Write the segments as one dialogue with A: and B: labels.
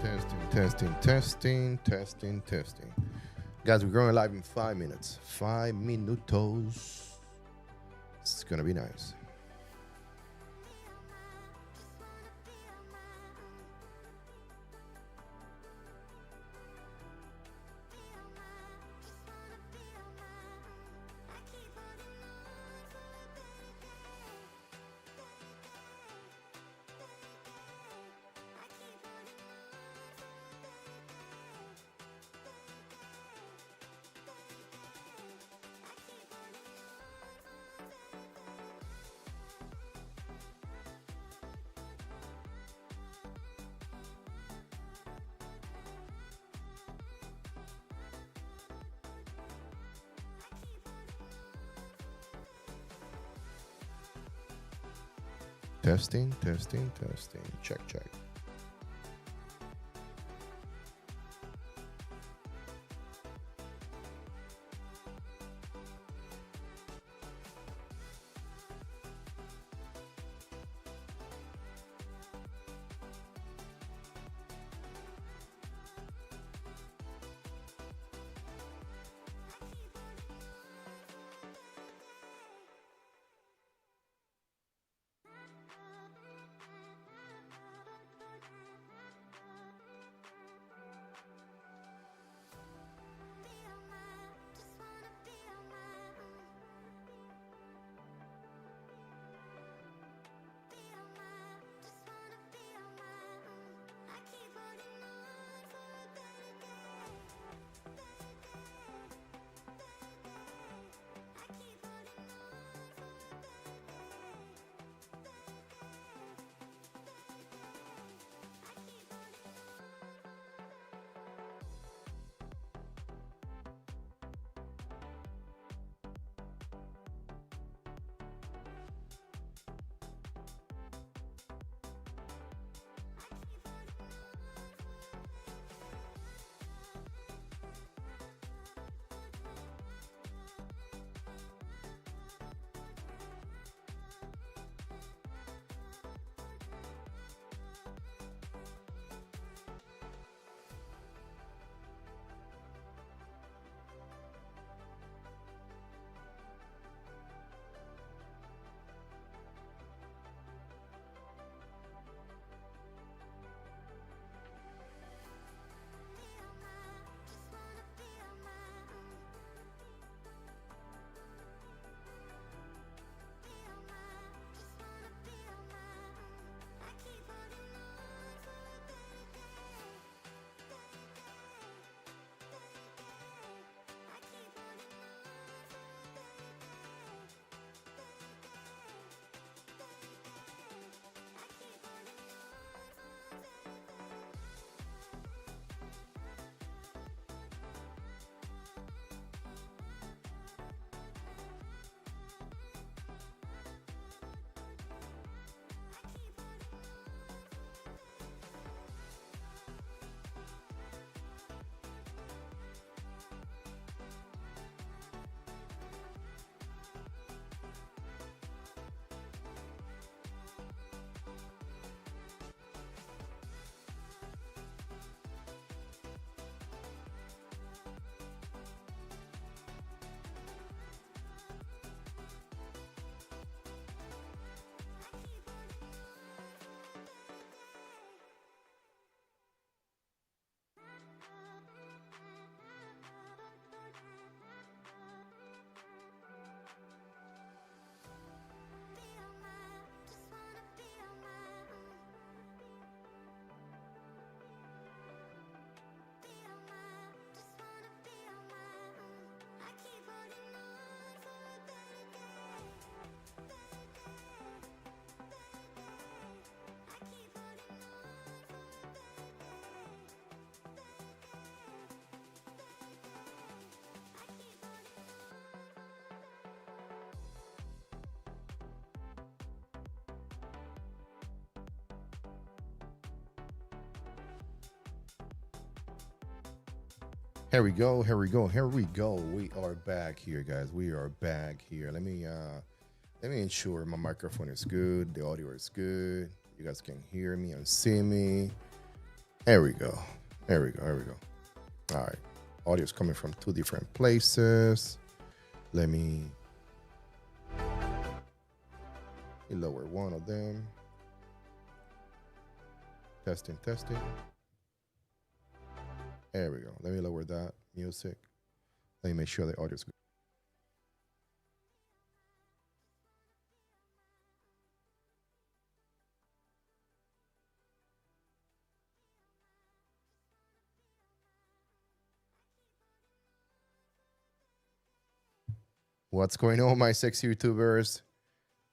A: Testing. Guys, we're going live in 5 minutes. 5 minutos. It's gonna be nice. Testing. Check. Here we go. We are back here, guys. We are back here. Let me ensure my microphone is good, the audio is good. You guys can hear me and see me. There we go. There we go. There we go. All right. Audio is coming from two different places. Let me lower one of them. Testing, testing. There we go. Let me lower that music. Let me make sure the audio is good. What's going on, my sexy YouTubers?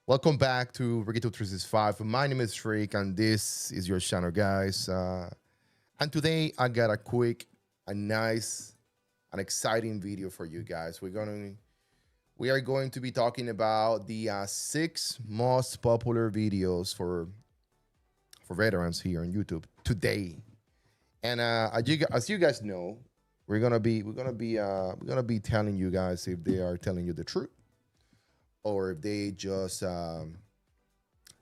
A: Welcome back to Riquito 365. My name is Freak, and this is your channel, guys. And today I got a nice, an exciting video for you guys. We are going to be talking about the 6 most popular videos for veterans here on YouTube today. And as you guys know, we're gonna be telling you guys if they are telling you the truth or if they just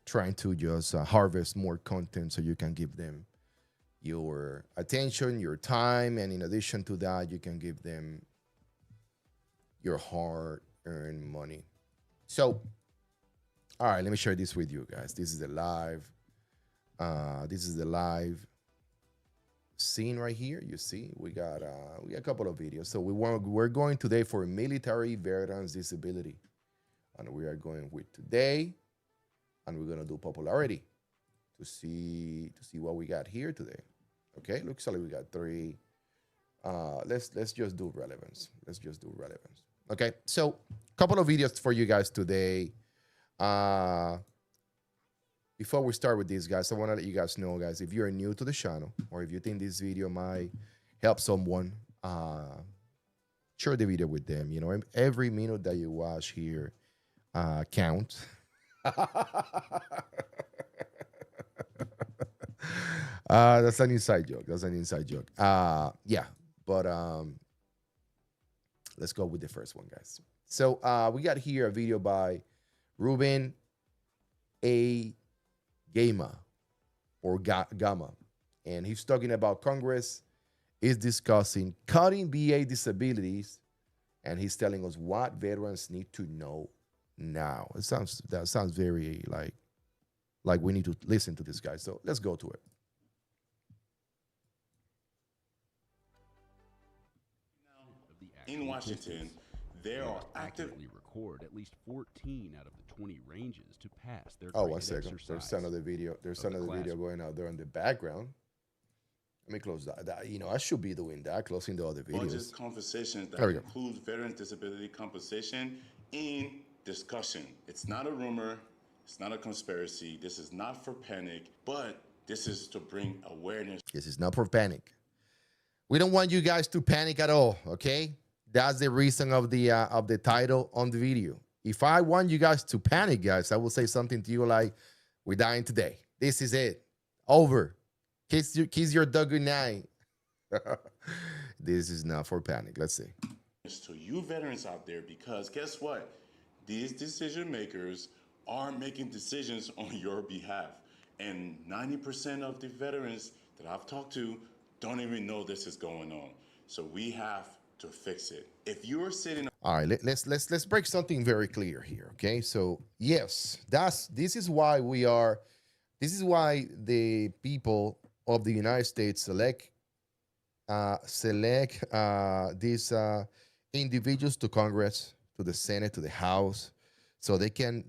A: trying to just harvest more content so you can give them your attention, your time, and in addition to that, you can give them your hard-earned money. So, all right, let me share this with you guys. This is the live. This is the live scene right here. You see, we got a couple of videos. So we're going today for military veterans disability, and we are going with today, and we're gonna do popularity to see what we got here today. Okay, looks like we got 3. Let's just do relevance. Let's just do relevance. Okay, so a couple of videos for you guys today. Before we start with these, guys, I want to let you guys know, guys, if you're new to the channel or if you think this video might help someone, share the video with them. You know, every minute that you watch here counts. That's an inside joke. That's an inside joke. Yeah, but let's go with the first one, guys. So we got here a video by Ruben A. Gama or Gamma, and he's talking about Congress is discussing cutting VA disabilities, and he's telling us what veterans need to know now. That sounds very like we need to listen to this guy. So let's go to it.
B: In Washington, there are actively record at least 14 out of the 20 ranges to pass their.
A: Oh, 1 second. There's another video. There's another video going out there in the background. Let me close that. You know, I should be doing that, closing the other videos.
B: Budget conversations that includes veteran disability compensation in discussion. It's not a rumor. It's not a conspiracy. This is not for panic, but this is to bring awareness.
A: This is not for panic. We don't want you guys to panic at all, okay? That's the reason of the title on the video. If I want you guys to panic, guys, I will say something to you like, "We're dying today. This is it. Over. Kiss your dog goodnight." This is not for panic. Let's see.
B: To you veterans out there, because guess what? These decision makers are making decisions on your behalf. And 90% of the veterans that I've talked to don't even know this is going on. So we have to fix it. If you're sitting,
A: all right, let's break something very clear here, okay? So yes, this is why the people of the United States select these individuals to Congress, to the Senate, to the House, so they can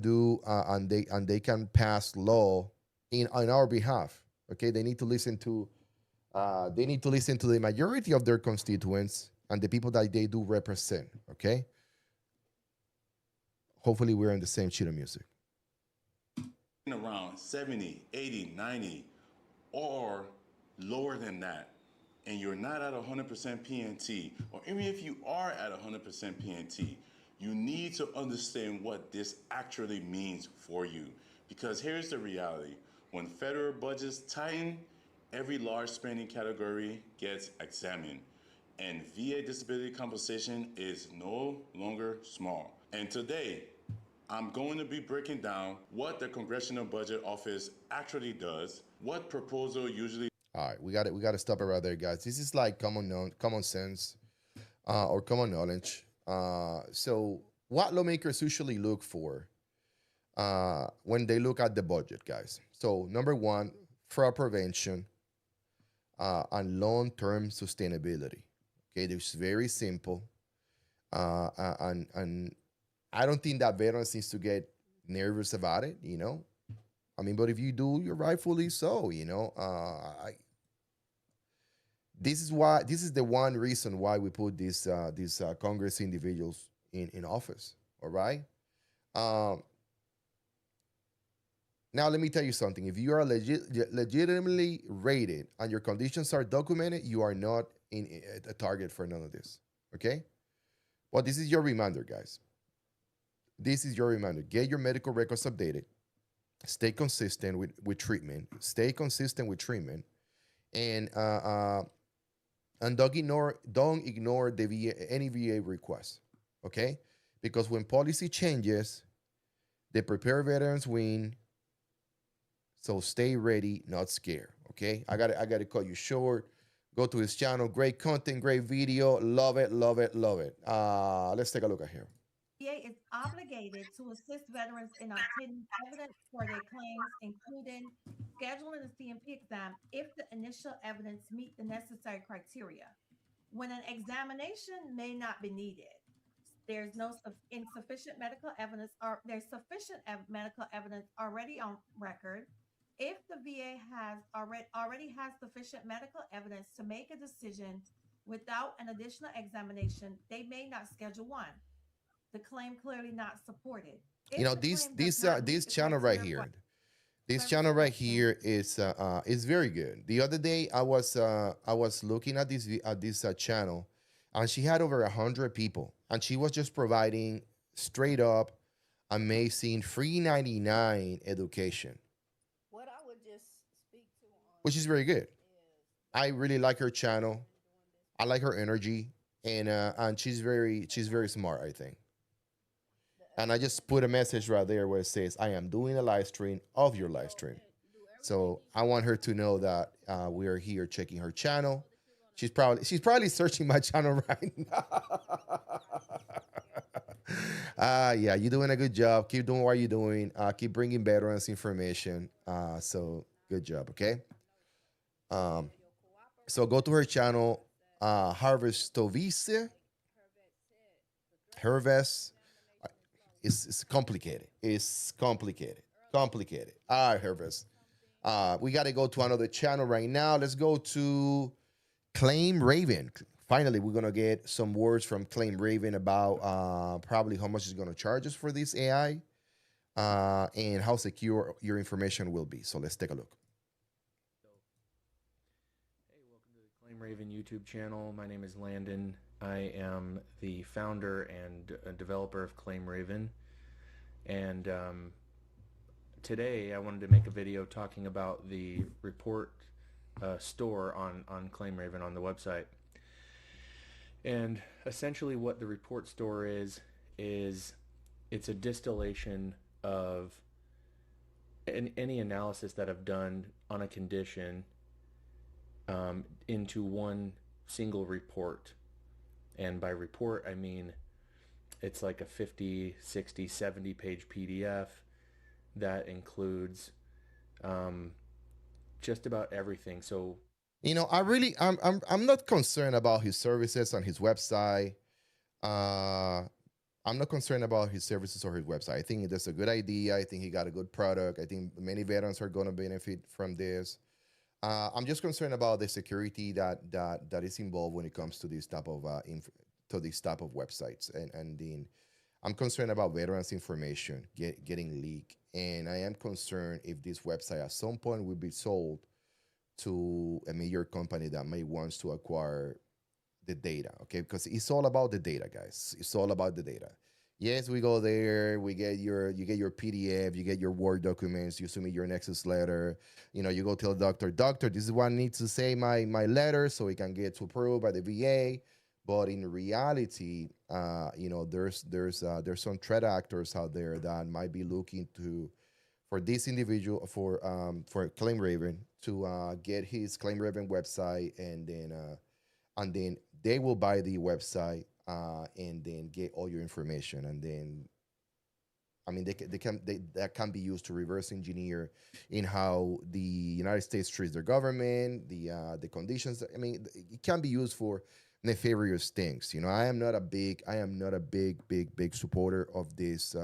A: do and they can pass law on our behalf. Okay, they need to listen to the majority of their constituents and the people that they do represent, okay? Hopefully we're in the same sheet of music.
B: Around 70, 80, 90, or lower than that, and you're not at 100% PNT, or even if you are at 100% PNT, you need to understand what this actually means for you. Because here's the reality. When federal budgets tighten, every large spending category gets examined, and VA disability compensation is no longer small. And today, I'm going to be breaking down what the Congressional Budget Office actually does, what proposal usually.
A: All right, we got to stop it right there, guys. This is like common sense, or common knowledge. So what lawmakers usually look for when they look at the budget, guys? So number one, fraud prevention and long-term sustainability. Okay, it's very simple, and I don't think that veterans needs to get nervous about it. I mean, but if you do, you're rightfully so. This is the one reason why we put these Congress individuals in office. All right. Um, Now let me tell you something. If you are legitimately rated and your conditions are documented, you are not in a target for none of this. Okay. Well, this is your reminder, guys. This is your reminder. Get your medical records updated. Stay consistent with treatment. Stay consistent with treatment, and don't ignore the any VA request. Okay, because when policy changes, the prepared veterans win. So stay ready, not scared. Okay, I got to cut you short. Go to his channel. Great content, great video. Love it, love it, love it. Let's take a look at here.
C: VA is obligated to assist veterans in obtaining evidence for their claims, including scheduling a C&P exam if the initial evidence meet the necessary criteria. When an examination may not be needed, there's no insufficient medical evidence, or there's sufficient medical evidence already on record. If the VA has already has sufficient medical evidence to make a decision without an additional examination, they may not schedule one. The claim clearly not supported.
A: You
C: If
A: know,
C: the
A: this
C: claim does
A: this uh,
C: not meet
A: this
C: the
A: channel right
C: criteria for
A: here. This
C: service
A: channel right
C: connection,
A: here is very good. The other day I was looking at this channel, and she had over 100 people, and she was just providing straight up amazing free 99 education,
D: What I would just speak to on
A: which is very
D: this
A: good.
D: is
A: I really like her
D: because I've
A: channel.
D: been doing this
A: I
D: for
A: like her
D: years,
A: energy, and she's very smart, I think.
D: the
A: And I just
D: evidence
A: put a
D: is
A: message right
D: already
A: there where it says, "I am doing a live stream of your live
D: so
A: stream."
D: do everything
A: So
D: needs
A: I
D: to be
A: want her to
D: done
A: know that
D: before you
A: we
D: go.
A: are here checking her channel.
D: So that you're gonna
A: She's
D: be
A: probably she's probably searching my channel right now. Yeah, you're doing a good job. Keep doing what you're doing. Keep bringing veterans information. So good job. Okay. Um,
D: if your
A: so go to her
D: cooperation
A: channel,
D: process
A: Harvest
D: is
A: Tovice.
D: like Hervet said, the drug
A: Herves.
D: examination is slow.
A: It's complicated. It's complicated.
D: Earlier,
A: Complicated. All right,
D: this
A: Herves.
D: is something
A: We got to go to another channel right now. Let's go to Claim Raven. Finally, we're gonna get some words from Claim Raven about probably how much is gonna charge us for this AI, and how secure your information will be. So let's take a look.
E: So, hey, welcome to the Claim Raven YouTube channel. My name is Landon. I am the founder and developer of Claim Raven. And today I wanted to make a video talking about the report store on Claim Raven on the website. And essentially what the report store is it's a distillation of any analysis that I've done on a condition into one single report. And by report, I mean it's like a 50, 60, 70 page PDF that includes just about everything. So,
A: I'm not concerned about his services on his website. Uh, I'm not concerned about his services or his website. I think that's a good idea. I think he got a good product. I think many veterans are going to benefit from this. I'm just concerned about the security that is involved when it comes to this type of to this type of websites, and then I'm concerned about veterans' information getting leaked, and I am concerned if this website at some point will be sold to a major company that may wants to acquire the data. Okay, because it's all about the data, guys. It's all about the data. Yes, we go there, you get your PDF, you get your Word documents, you submit your Nexus letter. You go tell the doctor, this is what I need to say my letter so it can get approved by the VA. But in reality, there's some threat actors out there that might be looking to for this individual for Claim Raven to get his Claim Raven website, and then they will buy the website and then get all your information, and then I mean, that can be used to reverse engineer in how the United States treats their government, the conditions. I mean, it can be used for nefarious things. You know, I am not a big supporter of these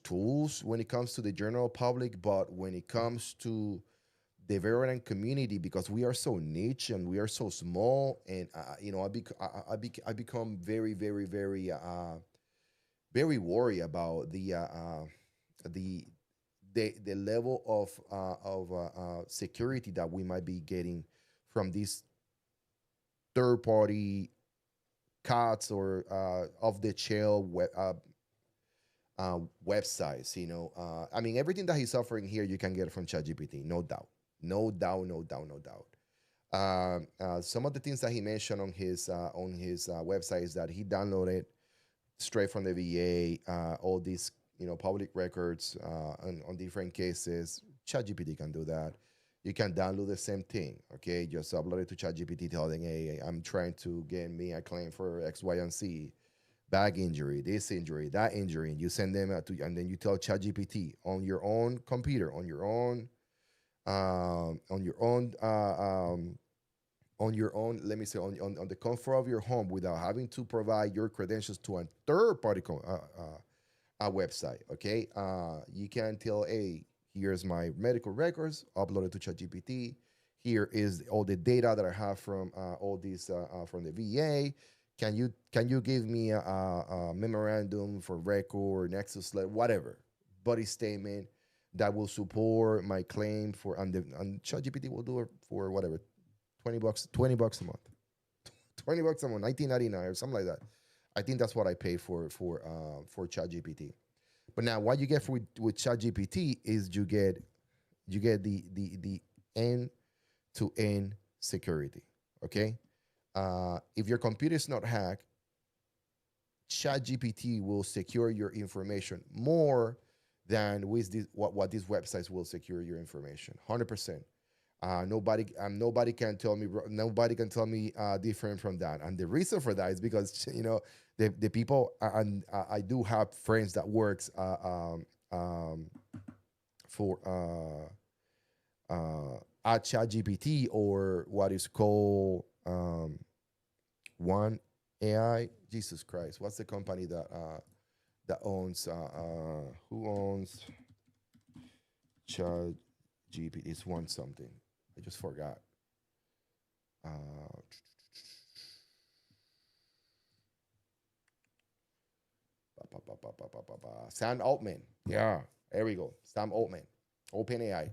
A: tools when it comes to the general public, but when it comes to the veteran community, because we are so niche and we are so small, and you know, I become very worried about the the level of security that we might be getting from these third party cuts or off the shell websites. You know, I mean, everything that he's offering here, you can get from ChatGPT, no doubt, no doubt, no doubt, no doubt. Some of the things that he mentioned on his website is that he downloaded straight from the VA, all these public records on different cases. ChatGPT can do that. You can download the same thing. Okay, just upload it to ChatGPT, telling, "Hey, I'm trying to get me a claim for X, Y, and Z, back injury, this injury, that injury," and you send them and then you tell ChatGPT on your own computer, on your own. On your own, let me say, on the comfort of your home without having to provide your credentials to a third party a website. Okay, you can tell, hey, here's my medical records, upload it to ChatGPT. Here is all the data that I have from all these from the VA. Can you give me a memorandum for record, Nexus, whatever, body statement that will support my claim for, and ChatGPT will do it for whatever, $20, $20 a month, $20 a month, 19.99 or something like that. I think that's what I pay for ChatGPT. But now, what you get with ChatGPT is you get the end to end security. Okay, if your computer is not hacked, ChatGPT will secure your information more than with what these websites will secure your information. 100%. Nobody can tell me different from that. And the reason for that is because the people, and I do have friends that works for at ChatGPT, or what is called One AI. Jesus Christ, what's the company that owns who owns ChatGPT? It's one something. I just forgot. Uh, Sam Altman. Yeah, there we go. Sam Altman. OpenAI.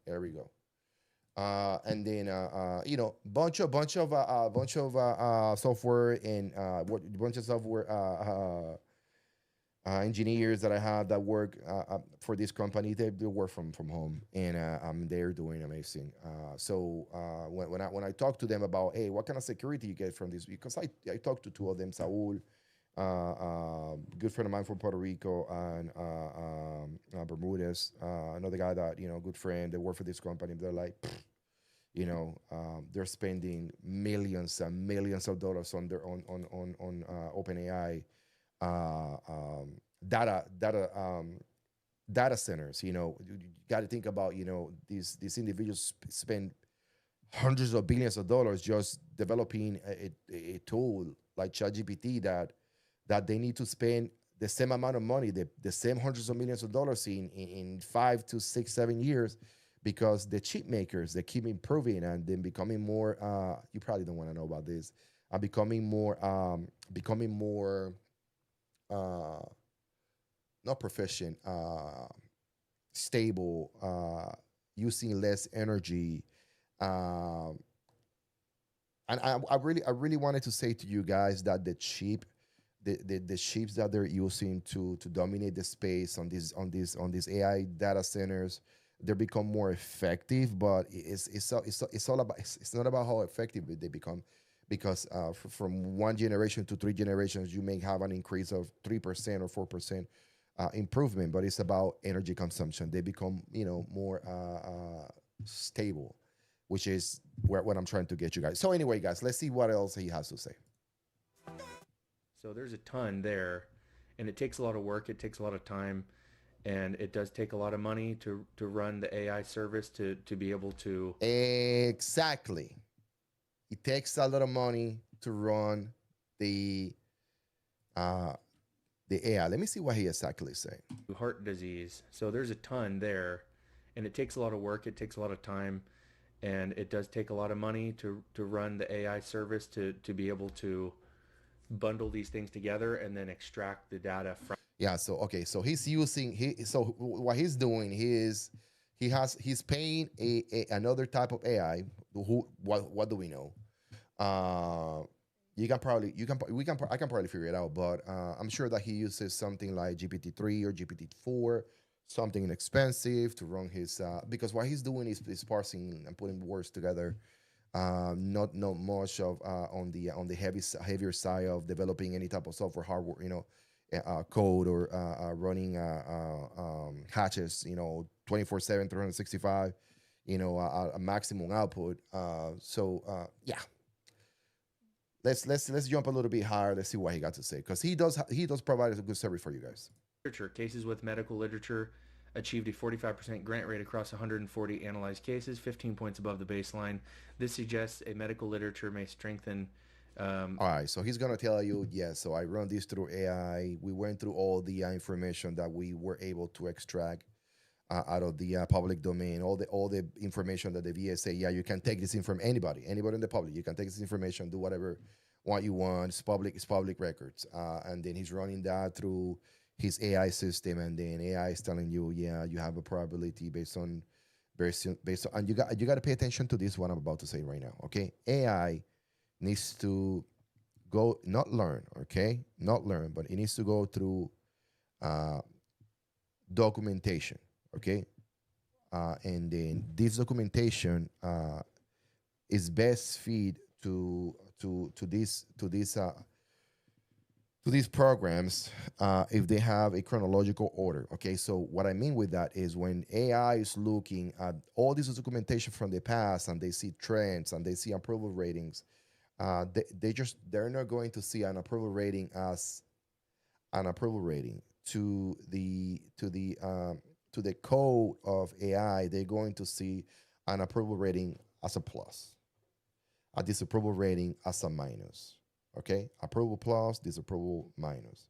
A: There we go. And then bunch of software and bunch of software engineers that I have that work for this company. They work from home, and they're doing amazing. So when I talk to them about, hey, what kind of security you get from this, because I talked to two of them, Saul, good friend of mine from Puerto Rico, and Bermudez, another guy that good friend. They work for this company. They're like, they're spending millions and millions of dollars on their on OpenAI data centers. You got to think about these individuals spend hundreds of billions of dollars just developing a tool like ChatGPT that they need to spend the same amount of money, the same hundreds of millions of dollars in 5 to 6, 7 years, because the chip makers, they keep improving and then becoming more. You probably don't want to know about this. Becoming more not proficient, stable, using less energy. And I really wanted to say to you guys that the chips that they're using to dominate the space on these AI data centers, they become more effective. But it's all about, it's not about how effective they become, because from one generation to 3 generations, you may have an increase of 3% or 4% improvement, but it's about energy consumption. They become, more stable, which is what I'm trying to get you guys. So anyway, guys, let's see what else he has to say.
E: So there's a ton there, and it takes a lot of work. It takes a lot of time, and it does take a lot of money to run the AI service to be able to.
A: Exactly. It takes a lot of money to run the uh, the AI. Let me see what he exactly saying.
E: Heart disease. So there's a ton there, and it takes a lot of work. It takes a lot of time, and it does take a lot of money to run the AI service to be able to bundle these things together and then extract the data from.
A: Yeah. So okay. So he's using So what he's doing is he's paying another type of AI. What do we know? You can probably you can we can I can probably figure it out, but I'm sure that he uses something like GPT-3 or GPT-4, something inexpensive to run his because what he's doing is parsing and putting words together. Not much of on the heavier side of developing any type of software hardware, code or running hatches, 24/7, 365, a maximum output. Yeah, let's jump a little bit higher. Let's see what he got to say, because he does provide a good service for you guys.
E: Literature cases with medical literature achieved a 45% grant rate across 140 analyzed cases, 15 points above the baseline. This suggests a medical literature may strengthen.
A: All right, so he's gonna tell you, yes. So I run this through AI. We went through all the information that we were able to extract out of the public domain, all the information that the VA say, yeah, you can take this in from anybody in the public. You can take this information, do whatever what you want. It's public records, and then he's running that through his AI system, and then AI is telling you, yeah, you have a probability based on, and you got to pay attention to this what I'm about to say right now. Okay, AI needs to go not learn, okay, not learn, but it needs to go through uh, documentation, okay, and then this documentation is best feed to these programs if they have a chronological order. Okay, so what I mean with that is when AI is looking at all this documentation from the past and they see trends and they see approval ratings, they're not going to see an approval rating as an approval rating to the code of AI. They're going to see an approval rating as a plus, a disapproval rating as a minus. Okay, approval plus, disapproval minus,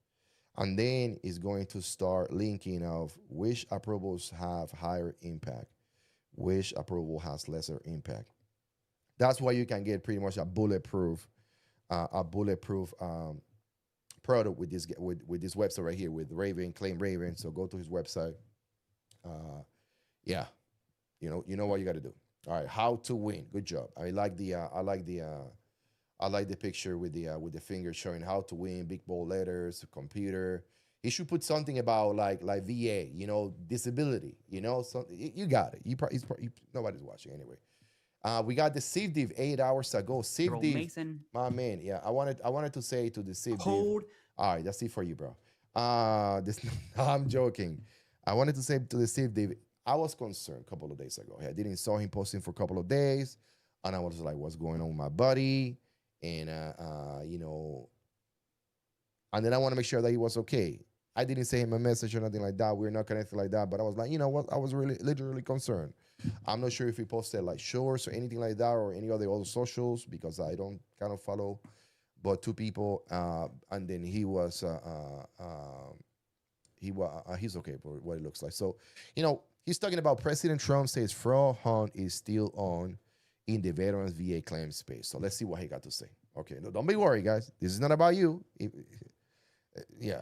A: and then it's going to start linking of which approvals have higher impact, which approval has lesser impact. That's why you can get pretty much a bulletproof product with this website right here with Raven, Claim Raven. So go to his website. Yeah, you know what you got to do. All right, how to win. Good job. I like the picture with the finger showing how to win, big bold letters, computer. He should put something about like VA, disability, something. You got it. Nobody's watching anyway. We got the CivDiv 8 hours ago. CivDiv,
F: Mason.
A: my man. Yeah, I wanted to say to the CivDiv.
F: Hold.
A: All right, that's it for you, bro. This I'm joking. I wanted to say to the CivDiv, I was concerned a couple of days ago. I didn't saw him posting for a couple of days, and I was like, "What's going on with my buddy?" And and then I want to make sure that he was okay. I didn't say him a message or nothing like that. We're not connected like that. But I was like, you know what? I was really literally concerned. I'm not sure if he posted like shorts or anything like that or any other socials because I don't kind of follow but two people. And then he's okay for what it looks like. So, he's talking about President Trump says fraud hunt is still on in the veterans VA claim space. So let's see what he got to say. Okay, no, don't be worried, guys. This is not about you. Yeah.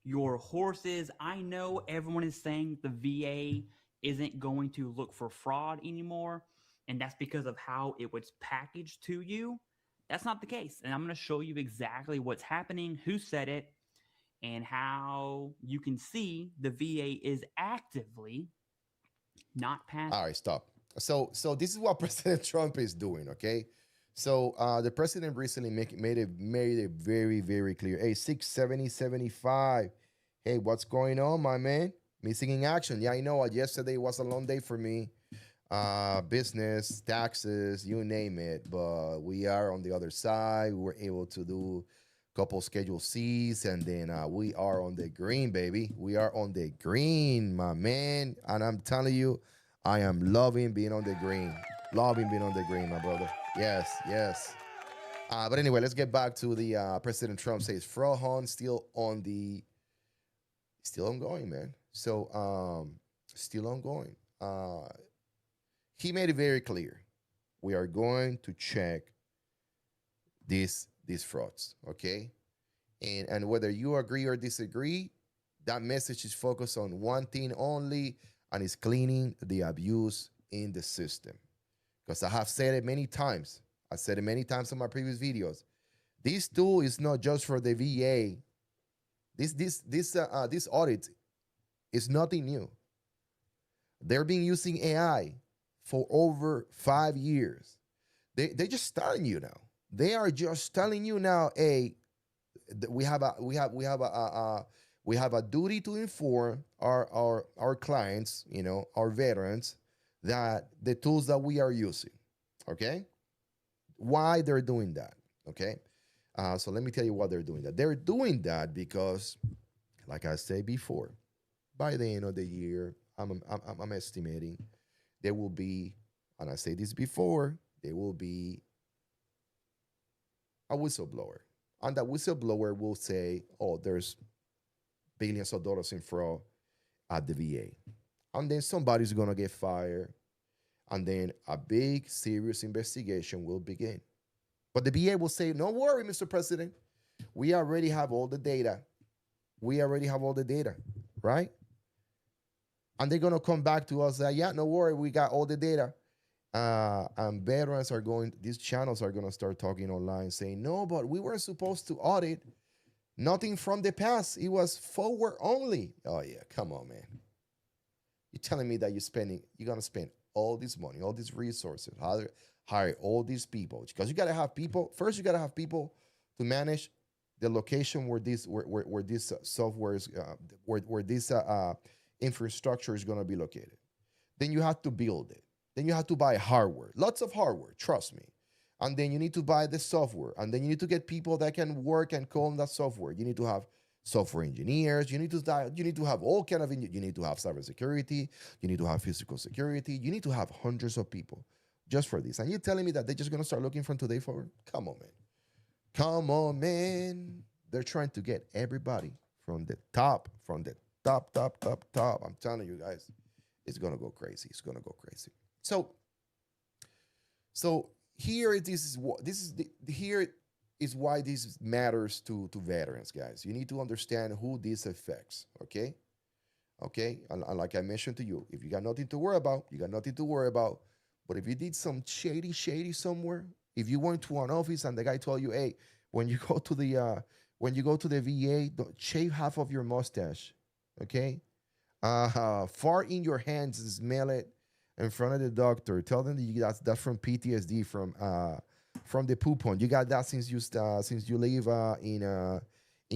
F: Your horses. I know everyone is saying the VA isn't going to look for fraud anymore, and that's because of how it was packaged to you. That's not the case. And I'm going to show you exactly what's happening, who said it, and how you can see the VA is actively not passing.
A: All right, stop. So this is what President Trump is doing, okay? So the president recently made it very, very clear. Hey, 670, 75, Hey, what's going on, my man? Missing in action. Yeah, I know. Yesterday was a long day for me. Business, taxes, you name it. But we are on the other side. We were able to do a couple schedule C's, and then we are on the green, baby. We are on the green, my man. And I'm telling you, I am loving being on the green. Loving being on the green, my brother. Yes, yes. But anyway, let's get back to the President Trump says fraud hunt still ongoing, man. So still ongoing. He made it very clear. We are going to check these frauds, okay? And whether you agree or disagree, that message is focused on one thing only, and it's cleaning the abuse in the system. Because I have said it many times. I said it many times in my previous videos. This tool is not just for the VA. This audit is nothing new. They're been using AI for over 5 years. They're just telling you now. They are just telling you now, hey, we have a duty to inform our clients, our veterans, that the tools that we are using, okay? Why they're doing that, okay? So let me tell you why they're doing that. They're doing that because, like I said before, by the end of the year, I'm estimating there will be, and I said this before, there will be a whistleblower. And that whistleblower will say, oh, there's billions of dollars in fraud at the VA. And then somebody's going to get fired. And then a big, serious investigation will begin. But the VA will say, don't worry, Mr. President. We already have all the data. We already have all the data, right? And they're going to come back to us that, yeah, no worry, we got all the data. And veterans are these channels are going to start talking online saying, no, but we were supposed to audit nothing from the past. It was forward only. Oh, yeah, come on, man. You're telling me that you're going to spend all this money, all these resources, hire all these people. Because you got to have people. First, you got to have people to manage the location where this software is, where this infrastructure is going to be located. Then you have to build it. Then you have to buy hardware, lots of hardware, trust me. And then you need to buy the software. And then you need to get people that can work and code on that software. You need to have software engineers. You need to have all kind of, you need to have cybersecurity. You need to have physical security. You need to have hundreds of people just for this. And you're telling me that they're just going to start looking from today forward? Come on, man. Come on, man. They're trying to get everybody from the top. I'm telling you guys, it's going to go crazy. It's going to go crazy. So here is why this matters to veterans, guys. You need to understand who this affects. Okay, and like I mentioned to you, if you got nothing to worry about, you got nothing to worry about. But if you did some shady somewhere, if you went to an office and the guy told you, hey, when you go to the VA, don't shave half of your mustache. Okay, fart in your hands and smell it in front of the doctor. Tell them that that's from PTSD from the poop pond. You got that since you live in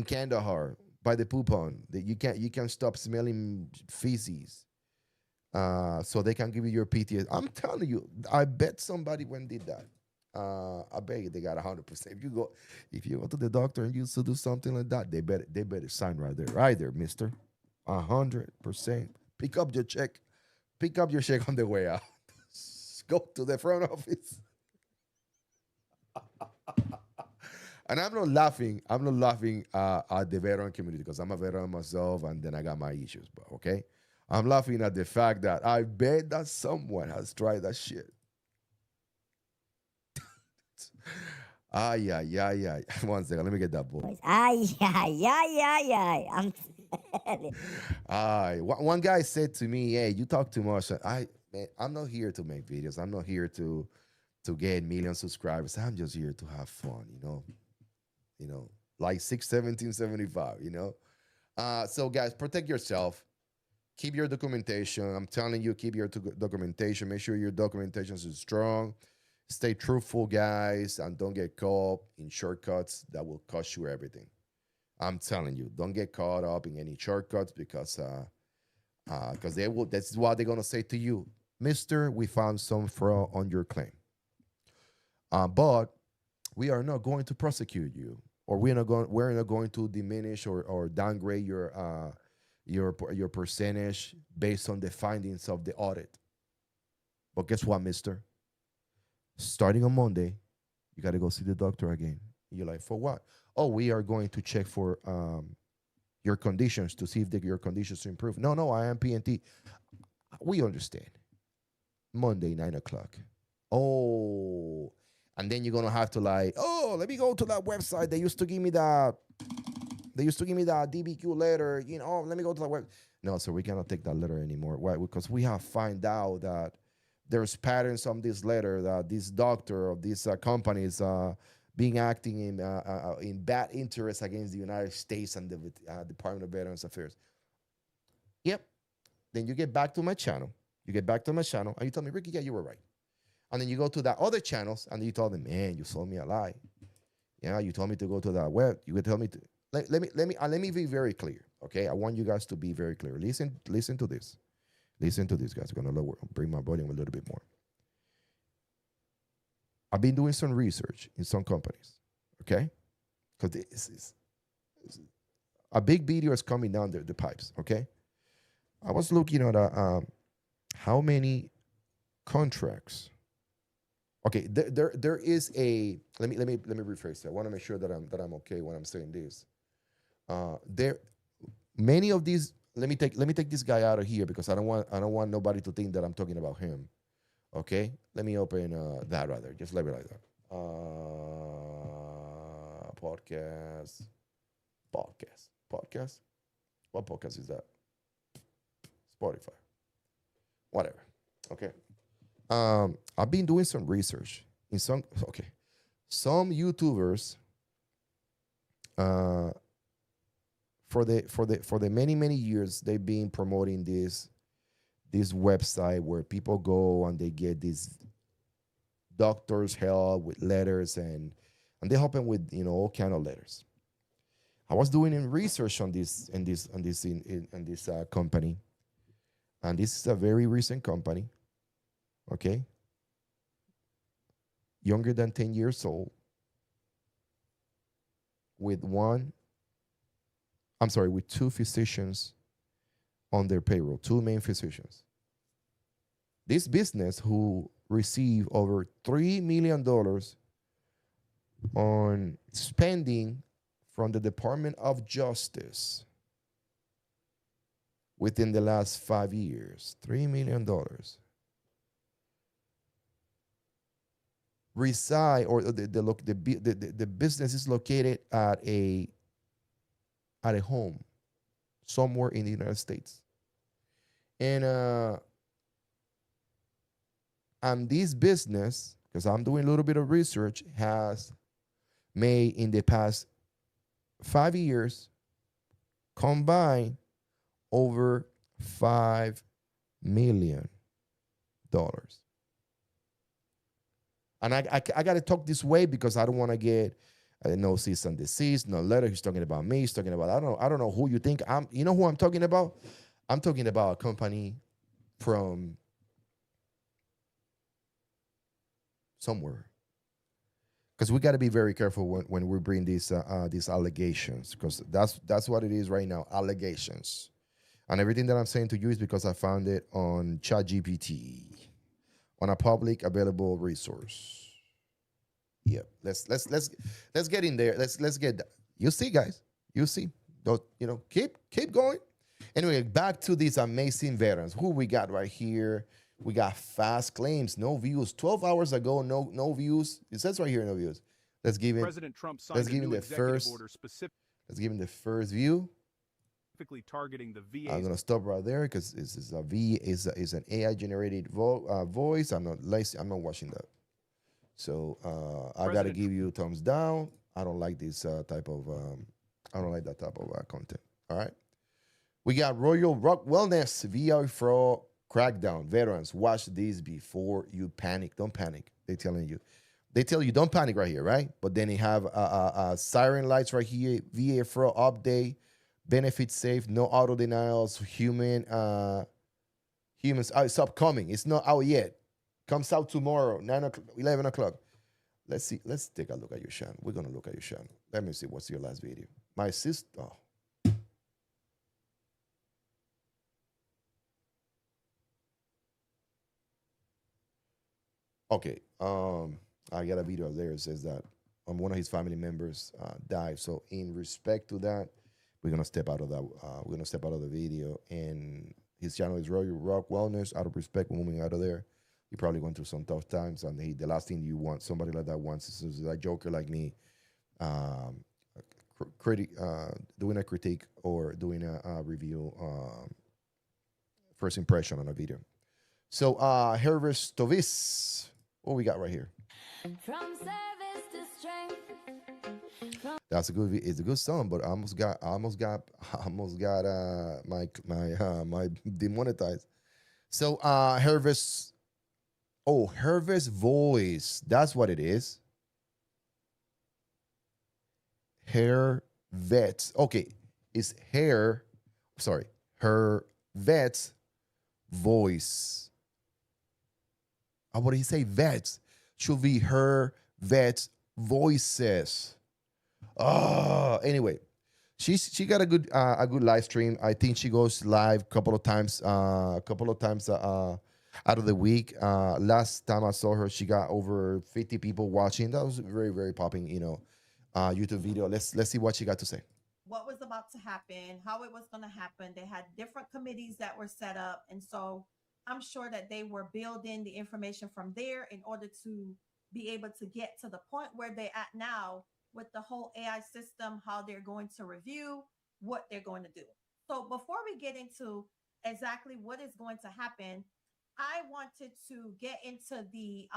A: Kandahar by the poop pond. That you can stop smelling feces. So they can give you your PTSD. I'm telling you, I bet somebody went did that. I bet you they got 100%. If you go to the doctor and you to do something like that, they better sign right there, Mister. 100%. Pick up your check. Pick up your check on the way out. Go to the front office. And I'm not laughing. I'm not laughing at the veteran community because I'm a veteran myself, and then I got my issues. But okay, I'm laughing at the fact that I bet that someone has tried that shit. Yeah. One second, let me get that voice. Ay. One guy said to me, "Hey, you talk too much." Man, I'm not here to make videos. I'm not here to get million subscribers. I'm just here to have fun, like 61775, So guys, protect yourself. Keep your documentation. I'm telling you, keep your documentation. Make sure your documentation is strong. Stay truthful, guys, and don't get caught in shortcuts that will cost you everything. I'm telling you, don't get caught up in any shortcuts because they will. That's what they're gonna say to you, Mister. We found some fraud on your claim, but we are not going to prosecute you, or we're not going to diminish or downgrade your percentage based on the findings of the audit. But guess what, Mister? Starting on Monday, you got to go see the doctor again. You're like, for what? Oh, we are going to check for your conditions to see if your conditions improve. No, no, I am PNT. We understand. Monday, 9 o'clock. Oh, and then you're gonna have to like, oh, let me go to that website. They used to give me that. They used to give me that DBQ letter. Let me go to the web. No, so we cannot take that letter anymore. Why? Because we have find out that there's patterns on this letter that this doctor of this company is being acting in bad interest against the United States and the Department of Veterans Affairs. Yep. Then you get back to my channel. And you tell me, Ricky, yeah, you were right. And then you go to that other channels and you tell them, man, you sold me a lie. Yeah, you told me to go to that web. You would tell me to let me be very clear. Okay, I want you guys to be very clear. Listen to this. Listen to this, guys. I'm gonna bring my volume a little bit more. I've been doing some research in some companies. Okay, because this is a big video is coming down the pipes. Okay, I was looking at how many contracts. Okay, there is a let me rephrase that. I want to make sure that I'm okay when I'm saying this. There many of these. Let me take this guy out of here because I don't want nobody to think that I'm talking about him. Okay, let me open that rather. Just leave it like that. Podcast. What podcast is that? Spotify. Whatever. Okay. I've been doing some research in some YouTubers for the many years they've been promoting this website where people go and they get these doctors help with letters and they help them with all kind of letters. I was doing research on this company, and this is a very recent company. Okay, younger than 10 years old, with two physicians on their payroll, two main physicians. This business who received over $3 million on spending from the Department of Justice within the last 5 years, $3 million. Reside, or the business is located at a home somewhere in the United States, and this business, because I'm doing a little bit of research, has made in the past 5 years combined over $5 million. And I got to talk this way because I don't want to get no cease and desist, no letter. He's talking about me. He's talking about I don't know who you think I'm. You know who I'm talking about? I'm talking about a company from somewhere. Because we got to be very careful when we bring these allegations, because that's what it is right now, allegations. And everything that I'm saying to you is because I found it on ChatGPT, on a public available resource. Yeah, let's get in there. Let's get that. You see, guys. You see. Don't keep going. Anyway, back to these amazing veterans. Who we got right here? We got fast claims, no views. 12 hours ago, no views. It says right here, no views. Let's give him.
G: President Trump signed a new executive order
A: Let's give him the first view.
G: specifically targeting the VA.
A: I'm gonna stop right there because this is is an AI generated voice. I'm not watching that. So I gotta give you thumbs down. I don't like this type of I don't like that type of content. All right. We got Royal Rock Wellness VA fraud crackdown. Veterans, watch this before you panic. Don't panic. They're telling you. They tell you don't panic right here, right? But then they have siren lights right here, VA fraud update, benefit safe, no auto denials, humans. It's upcoming. It's not out yet. Comes out tomorrow, 9 o'clock, 11 o'clock. Let's see. Let's take a look at your channel. We're gonna look at your channel. Let me see what's your last video. My sister. Oh. Okay. I got a video there. It says that one of his family members died. So in respect to that, we're gonna step out of that. We're gonna step out of the video, and his channel is Royal Rock Wellness. Out of respect, we're moving out of there. You're probably going through some tough times, and the last thing you want, somebody like that wants, is a joker like me, doing a critique or doing a review, first impression on a video. So, Hervis Tovis, what we got right here? From service to strength. That's a good. It's a good song, but I almost got my demonetized. So, Hervis. Oh, Hervis voice. That's what it is. Hair vets. Okay, it's hair. Sorry, her vets voice. What did he say? Vets should be her vets voices. Anyway, she got a good live stream. I think she goes live a couple of times out of the week. Last time I saw her, she got over 50 people watching. That was very, very popping, YouTube video. Let's see what she got to say.
C: What was about to happen, how it was going to happen. They had different committees that were set up. And so I'm sure that they were building the information from there in order to be able to get to the point where they're at now with the whole AI system, how they're going to review, what they're going to do. So before we get into exactly what is going to happen, I wanted to get into the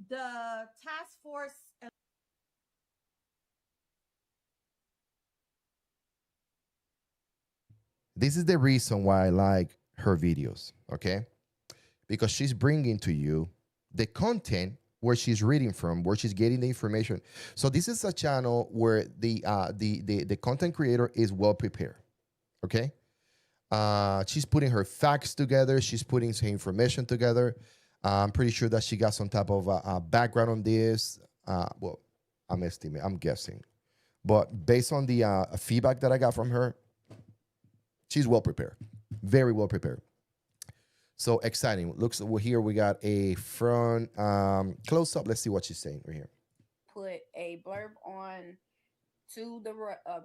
C: task force.
A: This is the reason why I like her videos, okay? Because she's bringing to you the content where she's reading from, where she's getting the information. So this is a channel where the content creator is well prepared, okay? She's putting her facts together. She's putting some information together. I'm pretty sure that she got some type of background on this. Well, I'm guessing. But based on the feedback that I got from her, she's well prepared, very well prepared. So exciting. Looks here we got a front close up. Let's see what she's saying right here.
D: Put a blurb on to the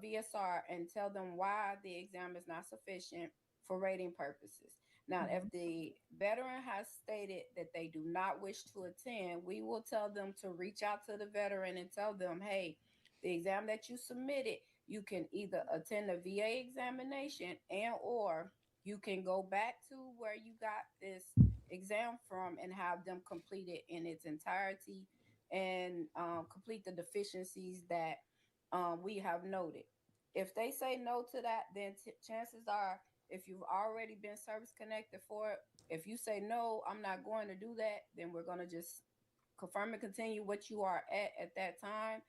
D: VSR and tell them why the exam is not sufficient for rating purposes. Now, if the veteran has stated that they do not wish to attend, we will tell them to reach out to the veteran and tell them, hey, the exam that you submitted, you can either attend the VA examination and or you can go back to where you got this exam from and have them complete it in its entirety and complete the deficiencies that we have noted. If they say no to that, then chances are, if you've already been service connected for it, if you say no, I'm not going to do that, then we're going to just confirm and continue what you are at that time.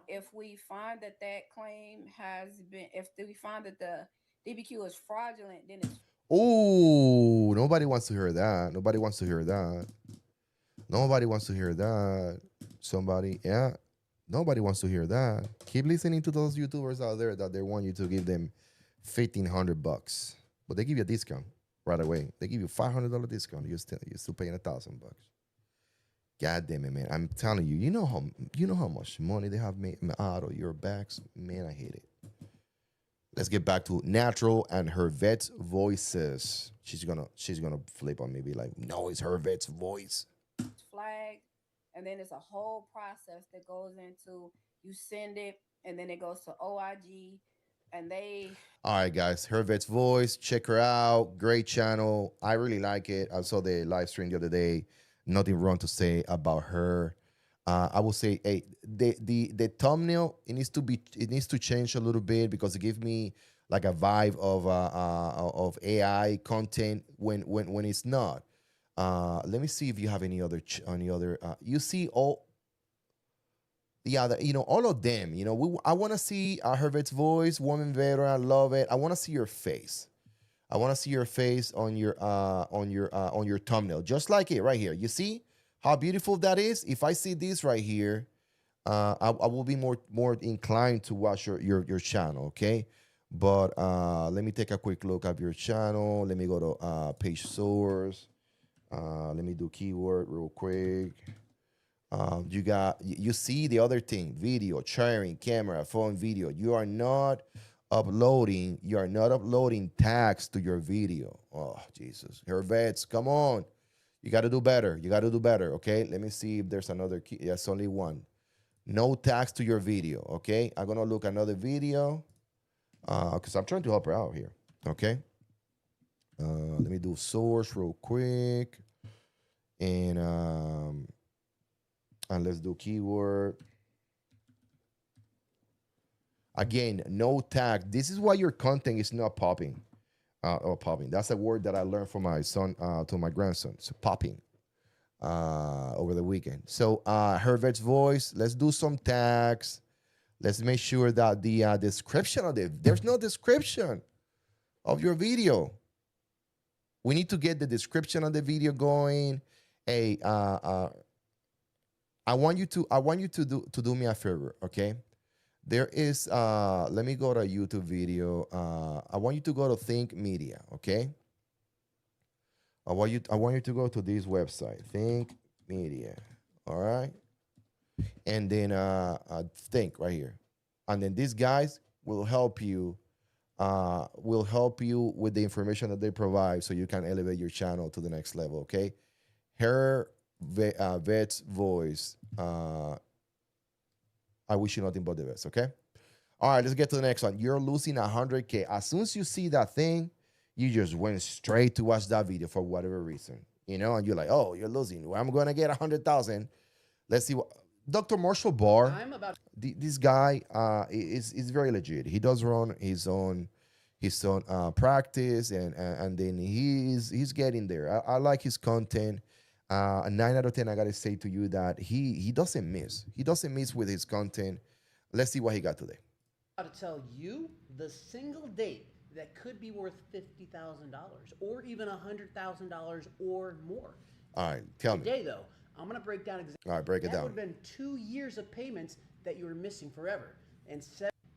D: If we find that claim has been, if we find that the DBQ is fraudulent, then it's.
A: Oh, nobody wants to hear that. Nobody wants to hear that. Nobody wants to hear that. Somebody, yeah. Nobody wants to hear that. Keep listening to those YouTubers out there that they want you to give them $1,500, but they give you a discount right away. They give you $500 discount. You're still paying $1,000. God damn it, man! I'm telling you, you know how much money they have made out of your backs, man. I hate it. Let's get back to Natural and her vet's voices. She's gonna flip on me, be like, no, it's her vet's voice.
D: Flag, and then it's a whole process that goes into you send it, and then it goes to OIG, and they.
A: All right, guys, her vet's voice. Check her out. Great channel. I really like it. I saw the live stream the other day. Nothing wrong to say about her. I will say, hey, the thumbnail it needs to change a little bit because it gives me like a vibe of AI content when it's not. Let me see if you have any other you see all, yeah, all of them. I want to see Herbert's voice, woman veteran. I love it. I want to see your face. I want to see your face on your thumbnail, just like it right here. You see how beautiful that is? If I see this right here, I will be more inclined to watch your channel. Okay, but let me take a quick look at your channel. Let me go to page source. Let me do keyword real quick. You see the other thing: video, sharing, camera, phone, video. You are not uploading tags to your video. Oh, Jesus. Hervets, come on. You got to do better. Okay, let me see if there's another key. Yes, only one. No tags to your video. Okay, I'm gonna look another video because I'm trying to help her out here. Okay, let me do source real quick, and let's do keyword. Again, no tag. This is why your content is not popping. Popping. That's a word that I learned from my son to my grandson. So popping over the weekend. So Herbert's voice. Let's do some tags. Let's make sure that the description of there's no description of your video. We need to get the description of the video going. Hey, I want you to do me a favor, okay? There is let me go to a YouTube video. I want you to go to Think Media, okay? I want you to go to this website, Think Media. All right? And then think right here. And then these guys will help you with the information that they provide so you can elevate your channel to the next level, okay? Her vet's voice. I wish you nothing but the best, okay? All right, let's get to the next one. You're losing 100K. As soon as you see that thing, you just went straight to watch that video for whatever reason, and you're like, oh, you're losing. Well, I'm going to get 100,000. Let's see what Dr. Marshall Barr, this guy is very legit. He does run his own practice, and then he's getting there. I like his content. A 9 out of 10, I gotta say to you that he doesn't miss. He doesn't miss with his content. Let's see what he got today.
H: To tell you the single date that could be worth $50,000 or even $100,000 or more.
A: All right, tell me.
H: Today, though, I'm gonna break down exactly.
A: All right, break it down.
H: That would have been 2 years of payments that you were missing forever. And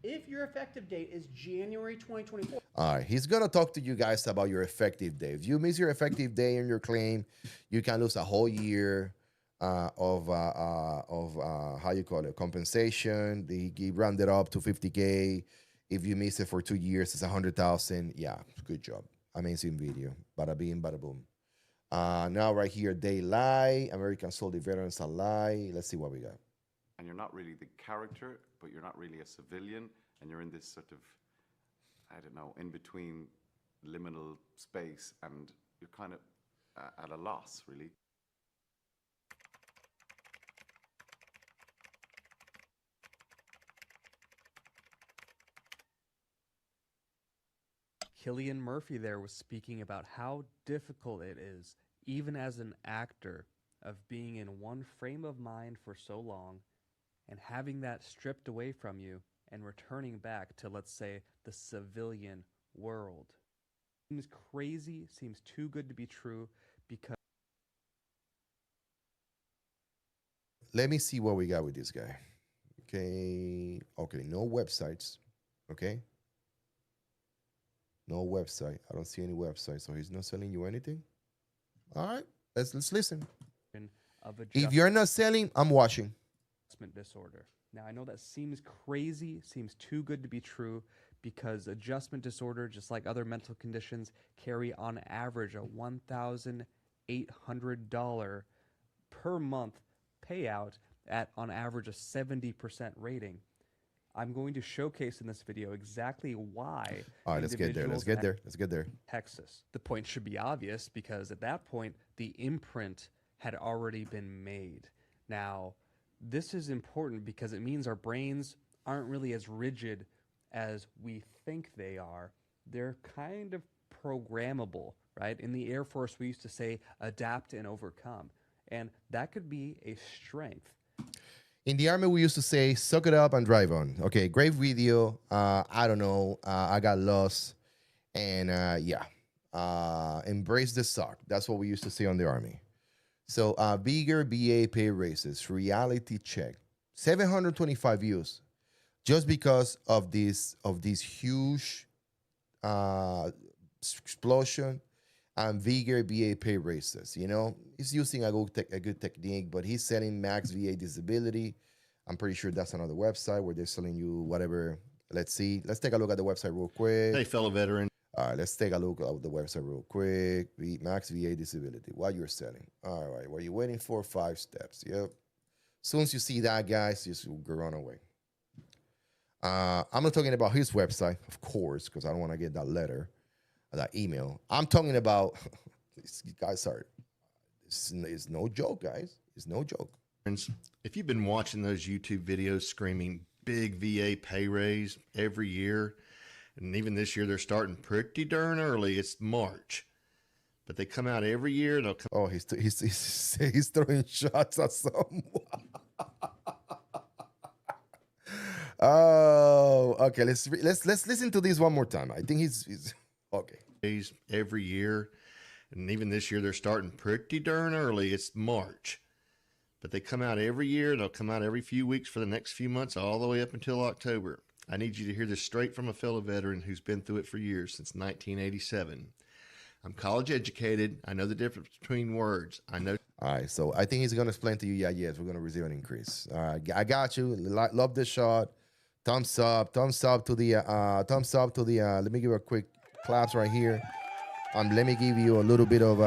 H: if your effective date is January 2024.
A: All right, he's gonna talk to you guys about your effective day. If you miss your effective day in your claim, you can lose a whole year of how you call it, compensation. He rounded up to 50K. If you miss it for 2 years, it's 100,000. Yeah, good job, amazing video. Bada bing, bada boom. Now right here, they lie. American Soldier Veterans are lie. Let's see what we got.
I: And you're not really the character, but you're not really a civilian, and you're in this sort of, I don't know, in between liminal space, and you're kind of at a loss, really.
J: Cillian Murphy there was speaking about how difficult it is, even as an actor, of being in one frame of mind for so long and having that stripped away from you and returning back to, let's say, the civilian world. Seems crazy, seems too good to be true, because...
A: Let me see what we got with this guy. Okay, no websites, okay? No website. I don't see any website, so he's not selling you anything. All right, let's listen. If you're not selling, I'm watching.
J: Disorder. Now, I know that seems crazy, seems too good to be true, because adjustment disorder, just like other mental conditions, carry on average a $1,800 per month payout at on average a 70% rating. I'm going to showcase in this video exactly why.
A: All right, let's get there.
J: Texas. The point should be obvious because at that point, the imprint had already been made. Now, this is important because it means our brains aren't really as rigid as we think they are. They're kind of programmable, right? In the Air Force, we used to say adapt and overcome. And that could be a strength.
A: In the Army, we used to say, suck it up and drive on. Okay, great video. I don't know. I got lost. And yeah, embrace the suck. That's what we used to say on the Army. So bigger BA pay raises, reality check. 725 views just because of this huge explosion and bigger VA pay raises. You know, he's using a good technique, but he's selling max VA disability. I'm pretty sure that's another website where they're selling you whatever. Let's see. Let's take a look at the website real quick.
K: Hey, fellow veteran.
A: All right, let's take a look at the website real quick. Max VA disability. What you're selling. All right, what you're waiting for? 5 steps. Yep. As soon as you see that, guys, just go run away. I'm not talking about his website, of course, because I don't want to get that letter, that email. I'm talking about, guys, sorry. It's no joke, guys. It's no joke.
K: If you've been watching those YouTube videos screaming big VA pay raise every year, and even this year they're starting pretty darn early. It's March, but they come out every year. They'll come.
A: Oh, he's throwing shots at someone. Oh, okay. Let's listen to this one more time. I think he's okay.
K: Every year, and even this year they're starting pretty darn early. It's March, but they come out every year. They'll come out every few weeks for the next few months, all the way up until October. I need you to hear this straight from a fellow veteran who's been through it for years, since 1987. I'm college educated. I know the difference between words. I know.
A: All right, so I think he's going to explain to you, yes, we're going to receive an increase. All right, I got you. Love this shot. Thumbs up to the, let me give you a quick claps right here. Let me give you a little bit of,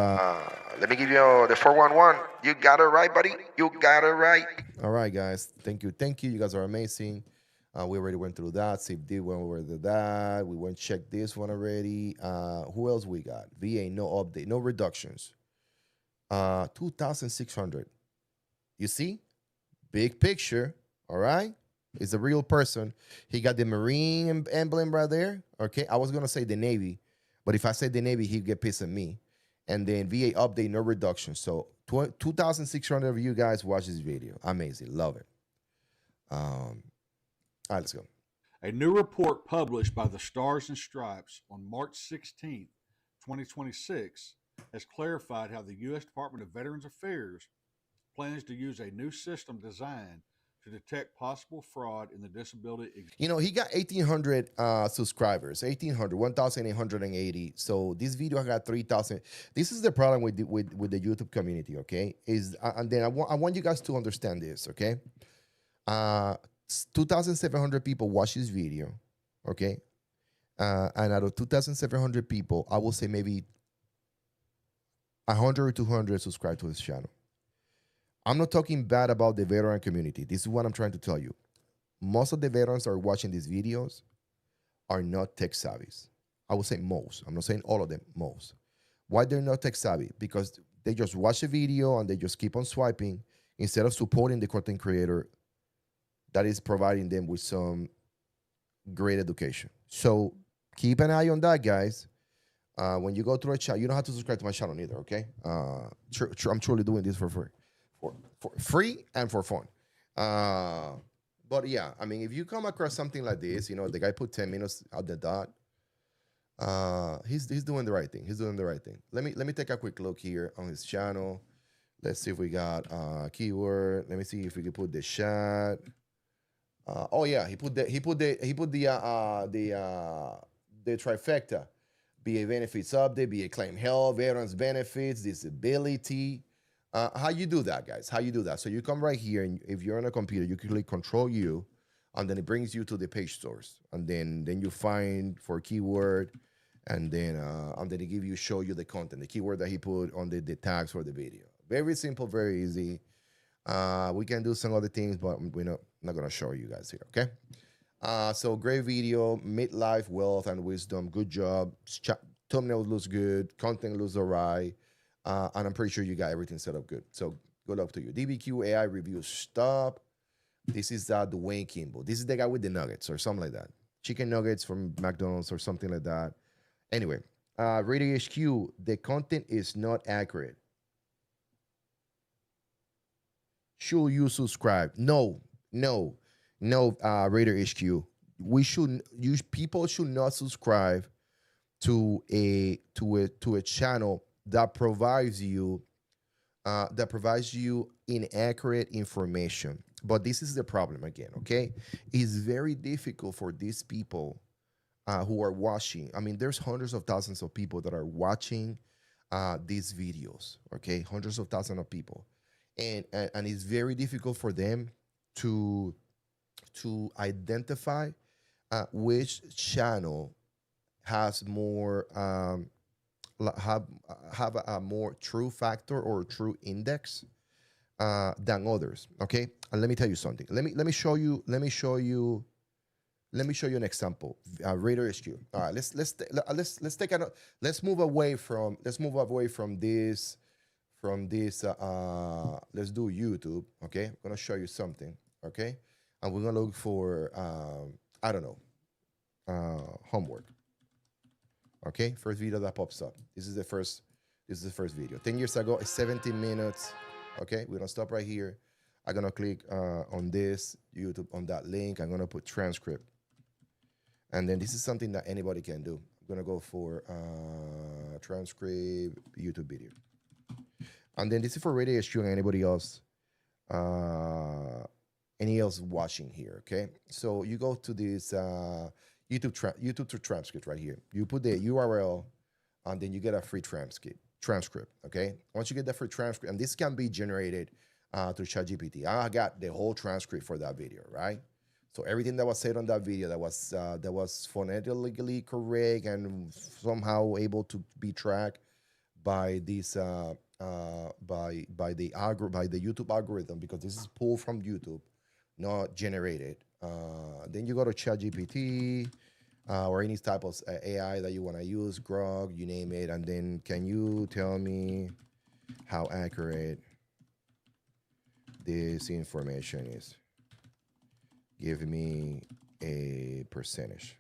A: let me give you the 411. You got it right, buddy. You got it right. All right, guys. Thank you. You guys are amazing. We already went through that. Save did when we were through that. We went check this one already. Who else we got? VA, no update, no reductions. 2,600. You see? Big picture. All right? It's a real person. He got the Marine emblem right there. Okay? I was going to say the Navy, but if I say the Navy, he'd get pissed at me. And then VA update, no reduction. So 2,600 of you guys watch this video. Amazing. Love it. All right, let's go.
L: A new report published by the Stars and Stripes on March 16th, 2026, has clarified how the U.S. Department of Veterans Affairs plans to use a new system designed to detect possible fraud in the disability.
A: You know, he got 1,800 subscribers, 1,880. So this video got 3,000. This is the problem with the YouTube community, okay? And then I want you guys to understand this, okay? 2,700 people watch this video, okay? And out of 2,700 people, I will say maybe 100 or 200 subscribe to this channel. I'm not talking bad about the veteran community. This is what I'm trying to tell you. Most of the veterans that are watching these videos are not tech savvies. I would say most. I'm not saying all of them, most. Why they're not tech savvy? Because they just watch a video and they just keep on swiping instead of supporting the content creator that is providing them with some great education. So keep an eye on that, guys. When you go through a chat, you don't have to subscribe to my channel either, okay? I'm truly doing this for free. For free and for fun. But yeah, I mean, if you come across something like this, you know, the guy put 10 minutes at the dot. He's doing the right thing. He's doing the right thing. Let me take a quick look here on his channel. Let's see if we got keyword. Let me see if we can put the chat. Oh yeah, he put the trifecta. BA benefits update, BA claim health, veterans benefits, disability. How you do that, guys? How you do that? So you come right here, and if you're on a computer, you click Control U, and then it brings you to the page source, and then you find for keyword, and then it show you the content, the keyword that he put on the tags for the video. Very simple, very easy. We can do some other things, but we're not gonna show you guys here. Okay. So great video, midlife wealth and wisdom. Good job. Thumbnail looks good. Content looks alright. And I'm pretty sure you got everything set up good. So good luck to you. DBQ AI review. Stop. This is Dwayne Kimball. This is the guy with the nuggets or something like that. Chicken nuggets from McDonald's or something like that. Anyway, Radio HQ, the content is not accurate. Should you subscribe? No, no, no. Radio HQ, people should not subscribe to a channel that provides you inaccurate information. But this is the problem again. Okay, it's very difficult for these people who are watching. I mean, there's hundreds of thousands of people that are watching these videos. Okay, hundreds of thousands of people, and it's very difficult for them to identify which channel has more have a more true factor or true index than others. Okay, and let me tell you something. Let me show you an example. Radar HQ. All right, let's take a let's move away from this let's do YouTube. Okay, I'm gonna show you something. Okay, and we're gonna look for I don't know, homework. Okay, first video that pops up. This is the first video. 10 years ago, it's 17 minutes. Okay, we're gonna stop right here. I'm gonna click on this YouTube, on that link. I'm gonna put transcript. And then this is something that anybody can do. I'm gonna go for transcript YouTube video. And then this is for Radio HQ and anybody else, watching here. Okay, so you go to this YouTube to transcript right here. You put the URL, and then you get a free transcript. Okay, once you get the free transcript, and this can be generated through ChatGPT. I got the whole transcript for that video, right? So everything that was said on that video that was phonetically correct and somehow able to be tracked by this by the YouTube algorithm, because this is pulled from YouTube, not generated. Then you go to ChatGPT or any type of AI that you want to use, Grok, you name it, and then can you tell me how accurate this information is? Give me a percentage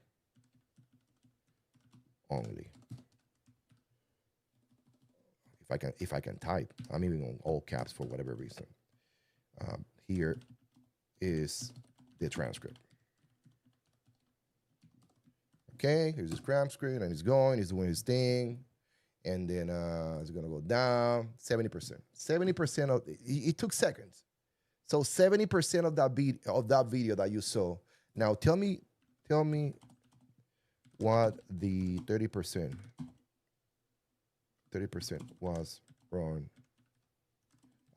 A: only. If I can type, I'm even on all caps for whatever reason. Here is the transcript. Okay, here's his transcript, and he's doing his thing, and then it's gonna go down 70%. 70% of it took seconds. So 70% of that video that you saw. Now tell me what the 30% was wrong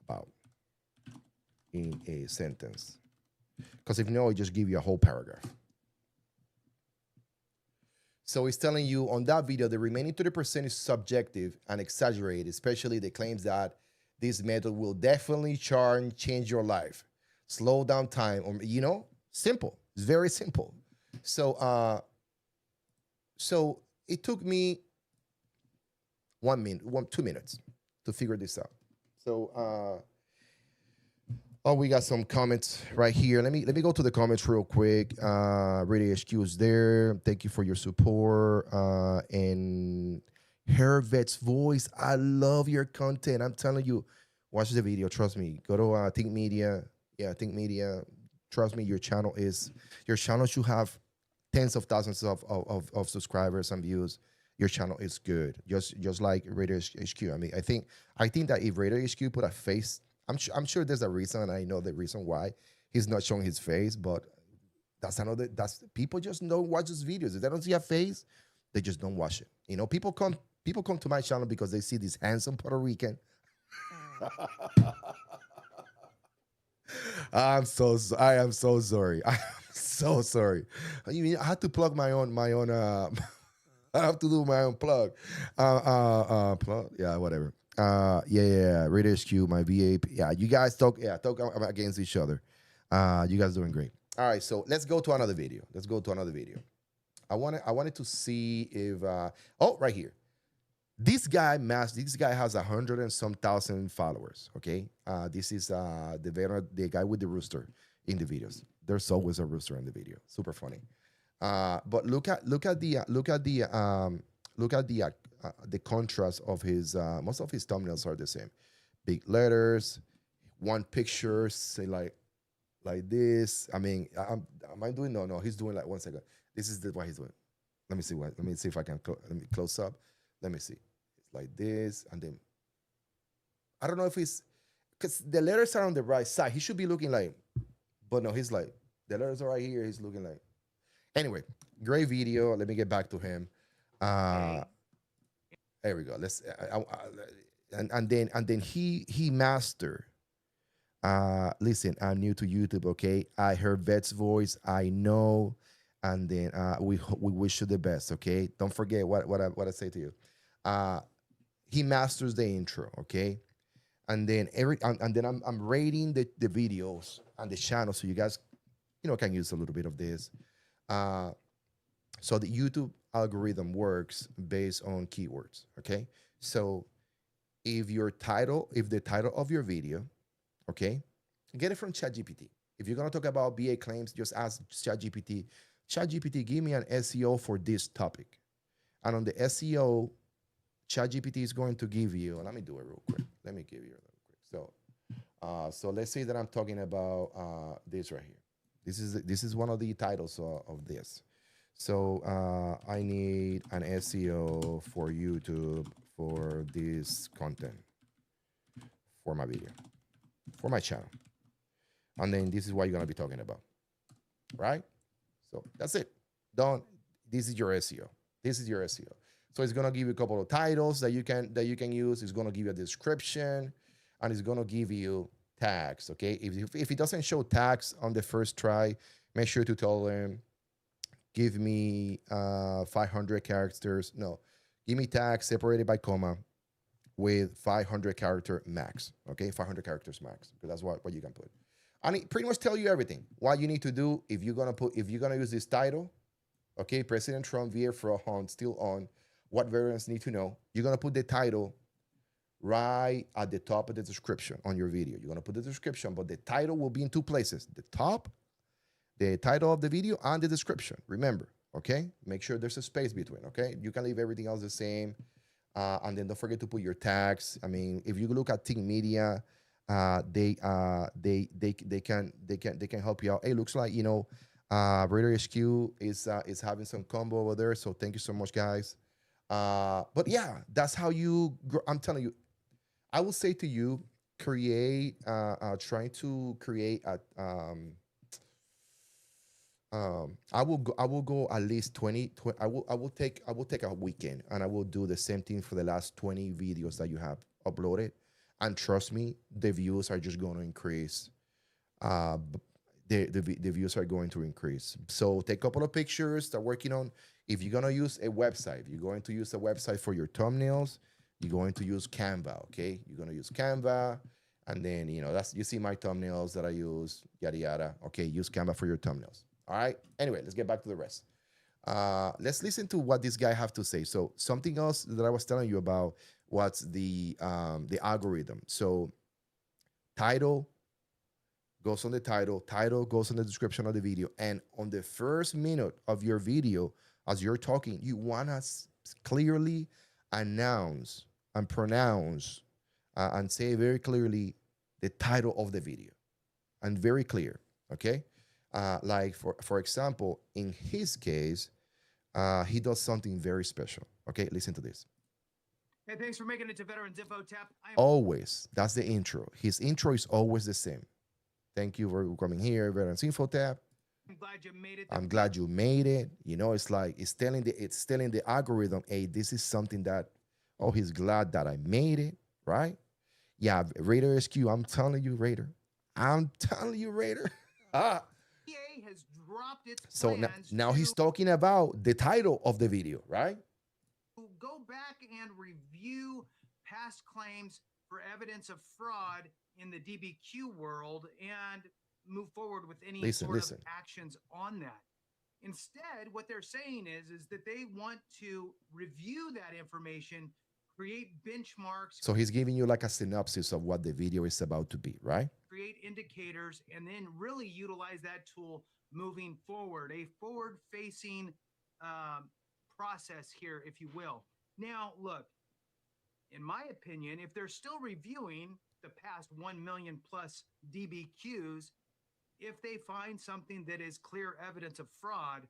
A: about in a sentence. Because if no, it just give you a whole paragraph. So it's telling you on that video, the remaining 30% is subjective and exaggerated, especially the claims that this method will definitely change your life, slow down time, or simple. It's very simple. So it took me 2 minutes to figure this out. So we got some comments right here. Let me go to the comments real quick. Radio HQ is there. Thank you for your support. And Hervet's voice. I love your content. I'm telling you, watch the video. Trust me. Go to Think Media. Yeah, Think Media. Trust me, your channel should have tens of thousands of subscribers and views. Your channel is good. Just like Radio HQ. I mean, I think that if Radio HQ put a face, I'm sure there's a reason, and I know the reason why he's not showing his face, but that's people just don't watch his videos. If they don't see a face, they just don't watch it. People come to my channel because they see this handsome Puerto Rican. I am so sorry. I am so sorry. I had to plug my own I have to do my own plug. Plug? Yeah, whatever. Yeah. Radio HQ, my VA. Yeah, you guys talk against each other. You guys doing great. All right, so let's go to another video. I wanted to see if right here. This guy has 100 and some thousand followers. Okay, this is the guy with the rooster in the videos. There's always a rooster in the video. Super funny. But look at the the contrast of his most of his thumbnails are the same, big letters, one picture, say like this. I mean, am I doing? No, he's doing like 1 second. This is what he's doing. Let me see what. Let me see if I can. Let me close up. Let me see. It's like this, and then I don't know if he's because the letters are on the right side. He should be looking like, but no, he's like the letters are right here. He's looking like. Anyway, great video. Let me get back to him. There we go. Let's and then he mastered. Listen, I'm new to YouTube. Okay, I heard Bet's voice. I know, and then we wish you the best. Okay, don't forget what I say to you. He masters the intro. Okay, and then I'm rating the videos and the channel so you guys can use a little bit of this. So the YouTube algorithm works based on keywords. Okay, so if the title of your video, okay, get it from ChatGPT. If you're gonna talk about BA claims, just ask ChatGPT. ChatGPT, give me an SEO for this topic, and on the SEO, ChatGPT is going to give you. Let me do it real quick. Let me give you a real quick. So let's say that I'm talking about this right here. This is one of the titles of this. So I need an SEO for YouTube for this content for my video, for my channel. And then this is what you're going to be talking about, right? So that's it. This is your SEO. This is your SEO. So it's going to give you a couple of titles that you can use. It's going to give you a description, and it's going to give you tags, okay? If it doesn't show tags on the first try, make sure to tell them, give me 500 characters. No, give me tags separated by comma with 500 character max, okay? 500 characters max, because that's what you can put. And it pretty much tell you everything. What you need to do if you're gonna use this title, okay? President Trump VA fraud hunt still on. What veterans need to know. You're gonna put the title right at the top of the description on your video. You're gonna put the description, but the title will be in two places: the top, the title of the video, and the description. Remember, okay? Make sure there's a space between. Okay, you can leave everything else the same, and then don't forget to put your tags. I mean, if you look at Team Media, they can help you out. Hey, looks like Raider HQ is having some combo over there. So thank you so much, guys. But yeah, that's how you. I'm telling you, I will say to you, trying to create a. I will go at least 20. I will take a weekend and I will do the same thing for the last 20 videos that you have uploaded. And trust me, the views are just going to increase. The views are going to increase. So take a couple of pictures, start working on. If you're going to use a website, if you're going to use a website for your thumbnails, you're going to use Canva, okay? You're going to use Canva. And then, you see my thumbnails that I use, yada, yada. Okay, use Canva for your thumbnails. All right. Anyway, let's get back to the rest. Let's listen to what this guy have to say. So something else that I was telling you about was the algorithm. So title goes on the title goes on the description of the video, and on the first minute of your video, as you're talking, you want to clearly announce and pronounce and say very clearly the title of the video, and very clear. Okay. Like for example, in his case, he does something very special. Okay, listen to this.
M: Hey, thanks for making it to Veterans Info Tap.
A: Always, that's the intro. His intro is always the same. Thank you for coming here, Veterans Info Tap.
M: I'm glad you made it.
A: I'm glad you made it. It's like it's telling the algorithm, hey, this is something that, oh, he's glad that I made it, right? Yeah, Raider SQ. I'm telling you, Raider.
M: Has dropped its
A: So now he's talking about the title of the video, right?
M: Go back and review past claims for evidence of fraud in the DBQ world and move forward with any sort of actions on that. Instead, what they're saying is that they want to review that information, create benchmarks.
A: So he's giving you like a synopsis of what the video is about to be, right?
M: Create indicators and then really utilize that tool moving forward, a forward-facing process here, if you will. Now, look, in my opinion, if they're still reviewing the past 1 million plus DBQs, if they find something that is clear evidence of fraud,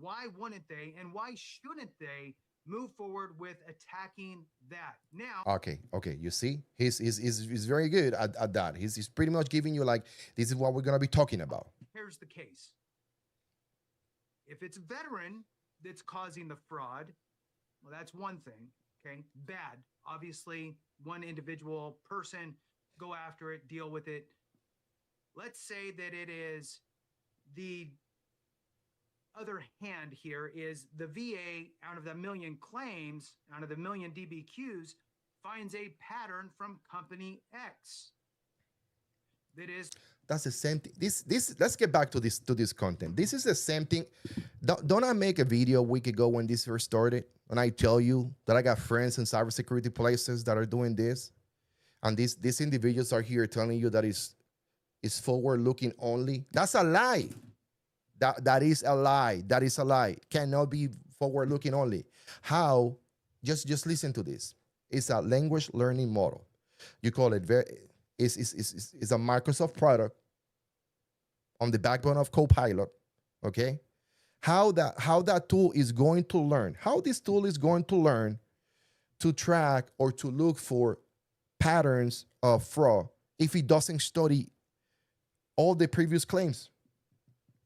M: why wouldn't they and why shouldn't they move forward with attacking that? Now,
A: okay, you see, he's very good at that. He's pretty much giving you like, this is what we're gonna be talking about.
M: Here's the case. If it's a veteran that's causing the fraud, well, that's one thing, okay? Bad. Obviously, one individual person, go after it, deal with it. Let's say that it is the other hand here is the VA, out of the million claims, out of the million DBQs, finds a pattern from company X.
A: That's the same thing. This let's get back to this content. This is the same thing. Don't I make a video a week ago when this first started? And I tell you that I got friends in cybersecurity places that are doing this. And these individuals are here telling you that is forward looking only. That's a lie. That is a lie. That is a lie. Cannot be forward looking only. How? Just listen to this. It's a language learning model. You call it it's a Microsoft product on the backbone of Copilot. Okay? How that tool is going to learn, how this tool is going to learn to track or to look for patterns of fraud if it doesn't study all the previous claims.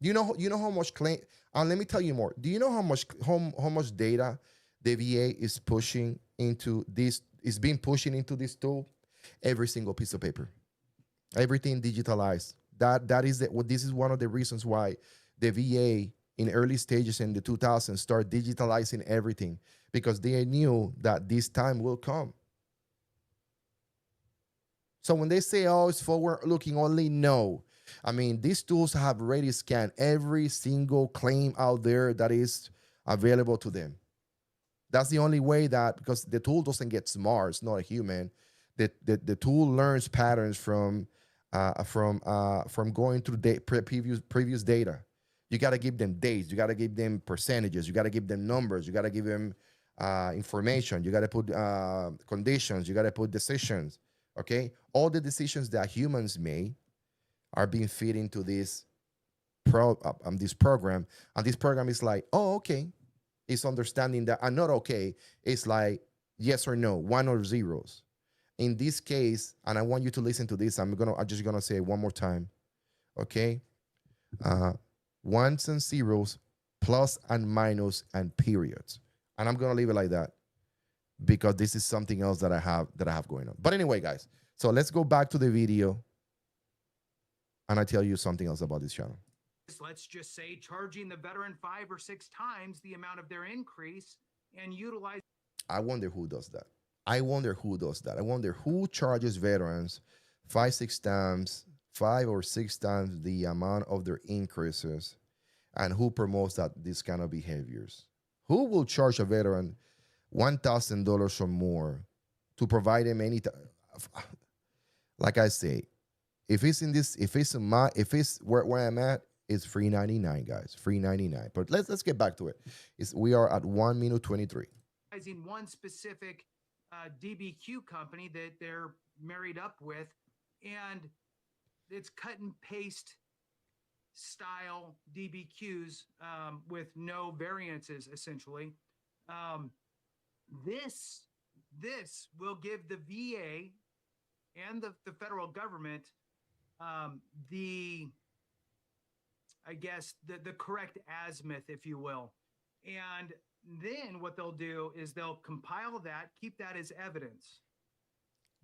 A: You know how much claim, and let me tell you more. Do you know how much data the VA is pushing into this, is being pushing into this tool? Every single piece of paper, everything digitalized. This is one of the reasons why the VA in early stages in the 2000s started digitalizing everything, because they knew that this time will come. So when they say, oh, it's forward looking only, no. I mean, these tools have already scanned every single claim out there that is available to them. That's the only way that, because the tool doesn't get smart, it's not a human. The tool learns patterns from going through previous data. You got to give them dates, you got to give them percentages, you got to give them numbers, you got to give them information, you got to put conditions, you got to put decisions. Okay, all the decisions that humans make are being fed into this program, and this program is like, oh, okay, it's understanding that, and not okay, it's like yes or no, one or zeros. In this case, and I want you to listen to this, I'm just gonna say it one more time, okay? Ones and zeros, plus and minus and periods, and I'm gonna leave it like that because this is something else that I have going on. But anyway, guys, so let's go back to the video, and I tell you something else about this channel.
M: Let's just say charging the veteran 5 or 6 times the amount of their increase and utilize.
A: I wonder who does that. I wonder who charges veterans 5 or 6 times the amount of their increases, and who promotes these kind of behaviors. Who will charge a veteran $1,000 or more to provide him any? Like I say, if it's where I'm at, it's $3.99, guys. $3.99. But let's get back to it. We are at 1 minute 23.
M: One specific DBQ company that they're married up with, and it's cut and paste style DBQs with no variances, essentially. This will give the VA and the federal government the correct azimuth, if you will. And then what they'll do is they'll compile that, keep that as evidence.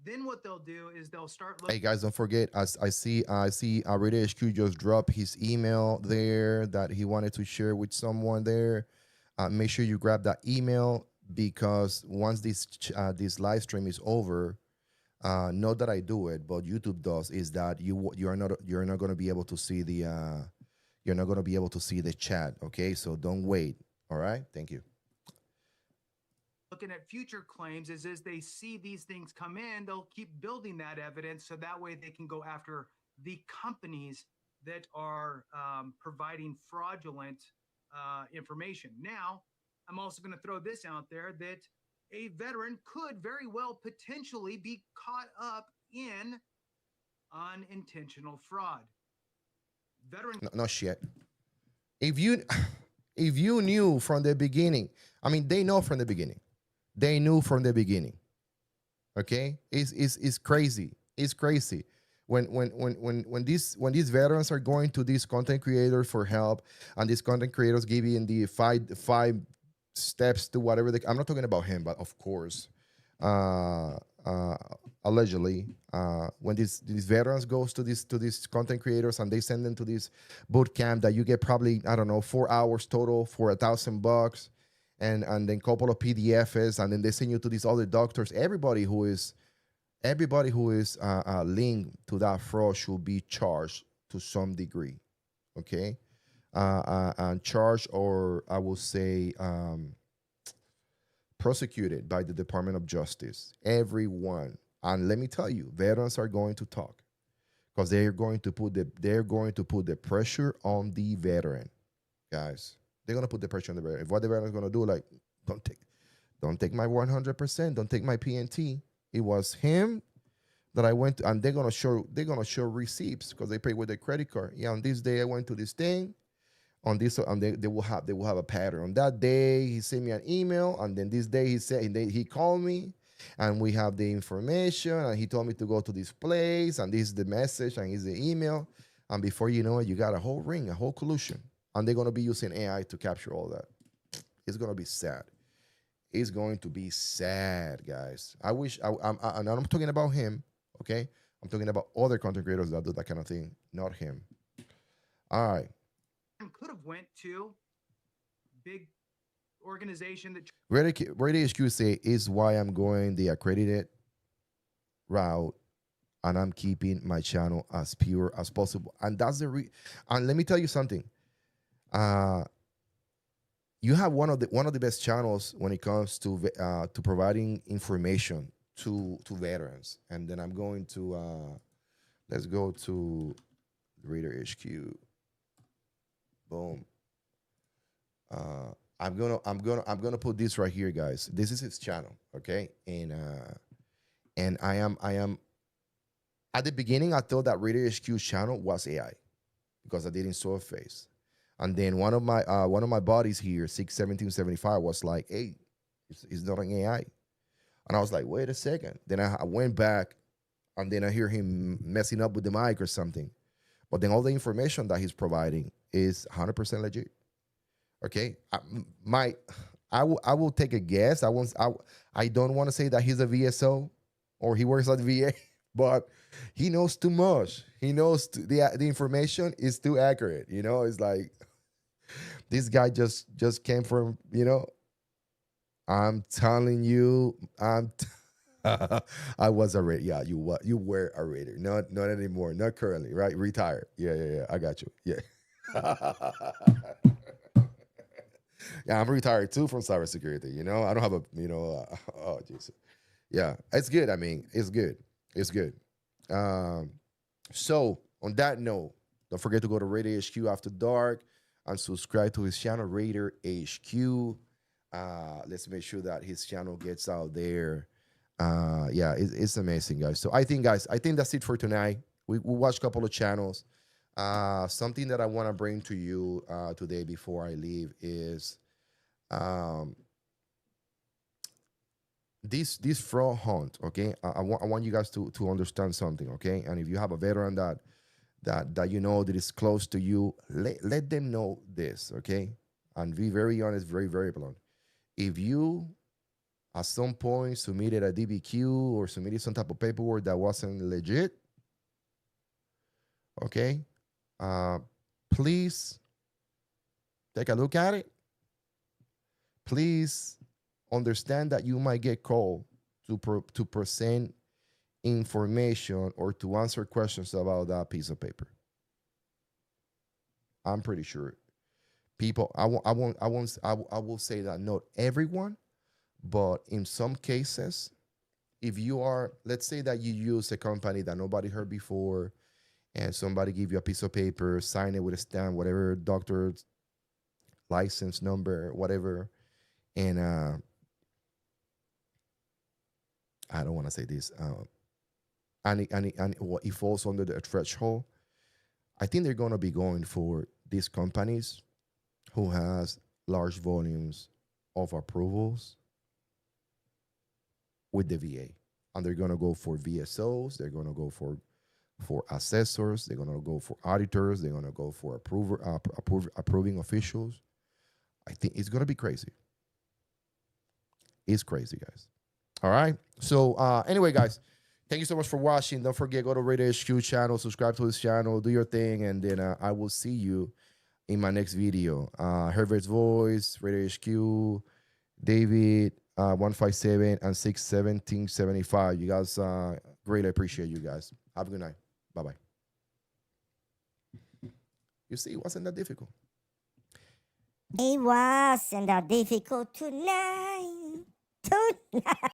M: Then what they'll do is they'll start looking.
A: Hey guys, don't forget, I see Rita HQ just dropped his email there that he wanted to share with someone there. Make sure you grab that email, because once this live stream is over, not that I do it, but YouTube does, is that you're not going to be able to see the chat. Okay, so don't wait. All right, thank you.
M: Looking at future claims is as they see these things come in, they'll keep building that evidence, so that way they can go after the companies that are providing fraudulent information. Now, I'm also going to throw this out there that a veteran could very well potentially be caught up in unintentional fraud. Veteran
A: no shit. If you if you knew from the beginning, I mean, they know from the beginning. They knew from the beginning. Okay, it's crazy. It's crazy when these veterans are going to these content creators for help, and these content creators giving the five steps to whatever I'm not talking about him, but of course, uh, uh, allegedly, when these veterans goes to these content creators and they send them to this boot camp that you get probably, I don't know, 4 hours total for $1,000, and then couple of PDFs, and then they send you to these other doctors. Everybody who is linked to that fraud should be charged to some degree, okay, and charged, or I will say prosecuted by the Department of Justice. Everyone, and let me tell you, veterans are going to talk, because they're going to put the pressure on the veteran, guys. They're gonna put the pressure on the veteran. If what the veteran is gonna do, like, don't take my 100%, don't take my PNT. It was him that I went to, and they're gonna show receipts because they pay with their credit card. Yeah, on this day I went to this thing. On this, and they will have a pattern. On that day, he sent me an email, and then this day he called me, and we have the information, and he told me to go to this place, and this is the message, and here's the email, and before you know it, you got a whole ring, a whole collusion, and they're gonna be using AI to capture all that. It's gonna be sad. It's going to be sad, guys. I wish and I'm talking about him, okay? I'm talking about other content creators that do that kind of thing, not him. All right.
M: Could have went to big organization that
A: Radio HQ say is why I'm going the accredited route, and I'm keeping my channel as pure as possible. And that's and let me tell you something. You have one of the best channels when it comes to providing information to veterans. And then I'm going to let's go to Raider HQ. Boom. I'm gonna put this right here, guys. This is his channel, okay? And I am at the beginning I thought that Raider HQ's channel was AI because I didn't saw a face. And then one of my buddies here, 61775, was like, "Hey, it's not an AI." And I was like, "Wait a second." Then I went back, and then I hear him messing up with the mic or something. But then all the information that he's providing is 100% legit. Okay, I will take a guess. I don't want to say that he's a VSO or he works at VA, but he knows too much. He knows the information is too accurate. You know, it's like this guy just came from. You know, I'm telling you, I was a raider. Yeah, you were a raider. Not anymore. Not currently. Right? Retired. Yeah. I got you. Yeah. Yeah, I'm retired too from cybersecurity. You know, I don't have a. You know, oh Jesus. Yeah, it's good. I mean, it's good. It's good. So on that note, don't forget to go to Raider HQ After Dark and subscribe to his channel, Raider HQ. Let's make sure that his channel gets out there. Yeah, it's amazing, guys. So I think that's it for tonight. We watched a couple of channels. Something that I want to bring to you today before I leave is this fraud hunt. Okay, I want you guys to understand something. Okay, and if you have a veteran that you know that is close to you, let them know this. Okay, and be very honest, very very blunt. If you at some point submitted a DBQ or submitted some type of paperwork that wasn't legit, okay, please take a look at it. Please understand that you might get called to present information or to answer questions about that piece of paper. I'm pretty sure people. I will say that not everyone, but in some cases, if you are, let's say that you use a company that nobody heard before, and somebody give you a piece of paper, sign it with a stamp, whatever, doctor's license number, whatever, and I don't want to say this, and it falls under the threshold, I think they're going to be going for these companies who has large volumes of approvals with the VA. And they're going to go for VSOs. They're going to go for assessors. They're going to go for auditors. They're going to go for approving officials. I think it's going to be crazy. It's crazy, guys. All right. So anyway, guys, thank you so much for watching. Don't forget, go to Radar HQ channel, subscribe to his channel, do your thing, and then I will see you in my next video. Herbert's Voice, Radar HQ, David, 157 and 61775. You guys, greatly appreciate you guys. Have a good night. Bye-bye. You see, it wasn't that difficult.
N: It wasn't that difficult tonight.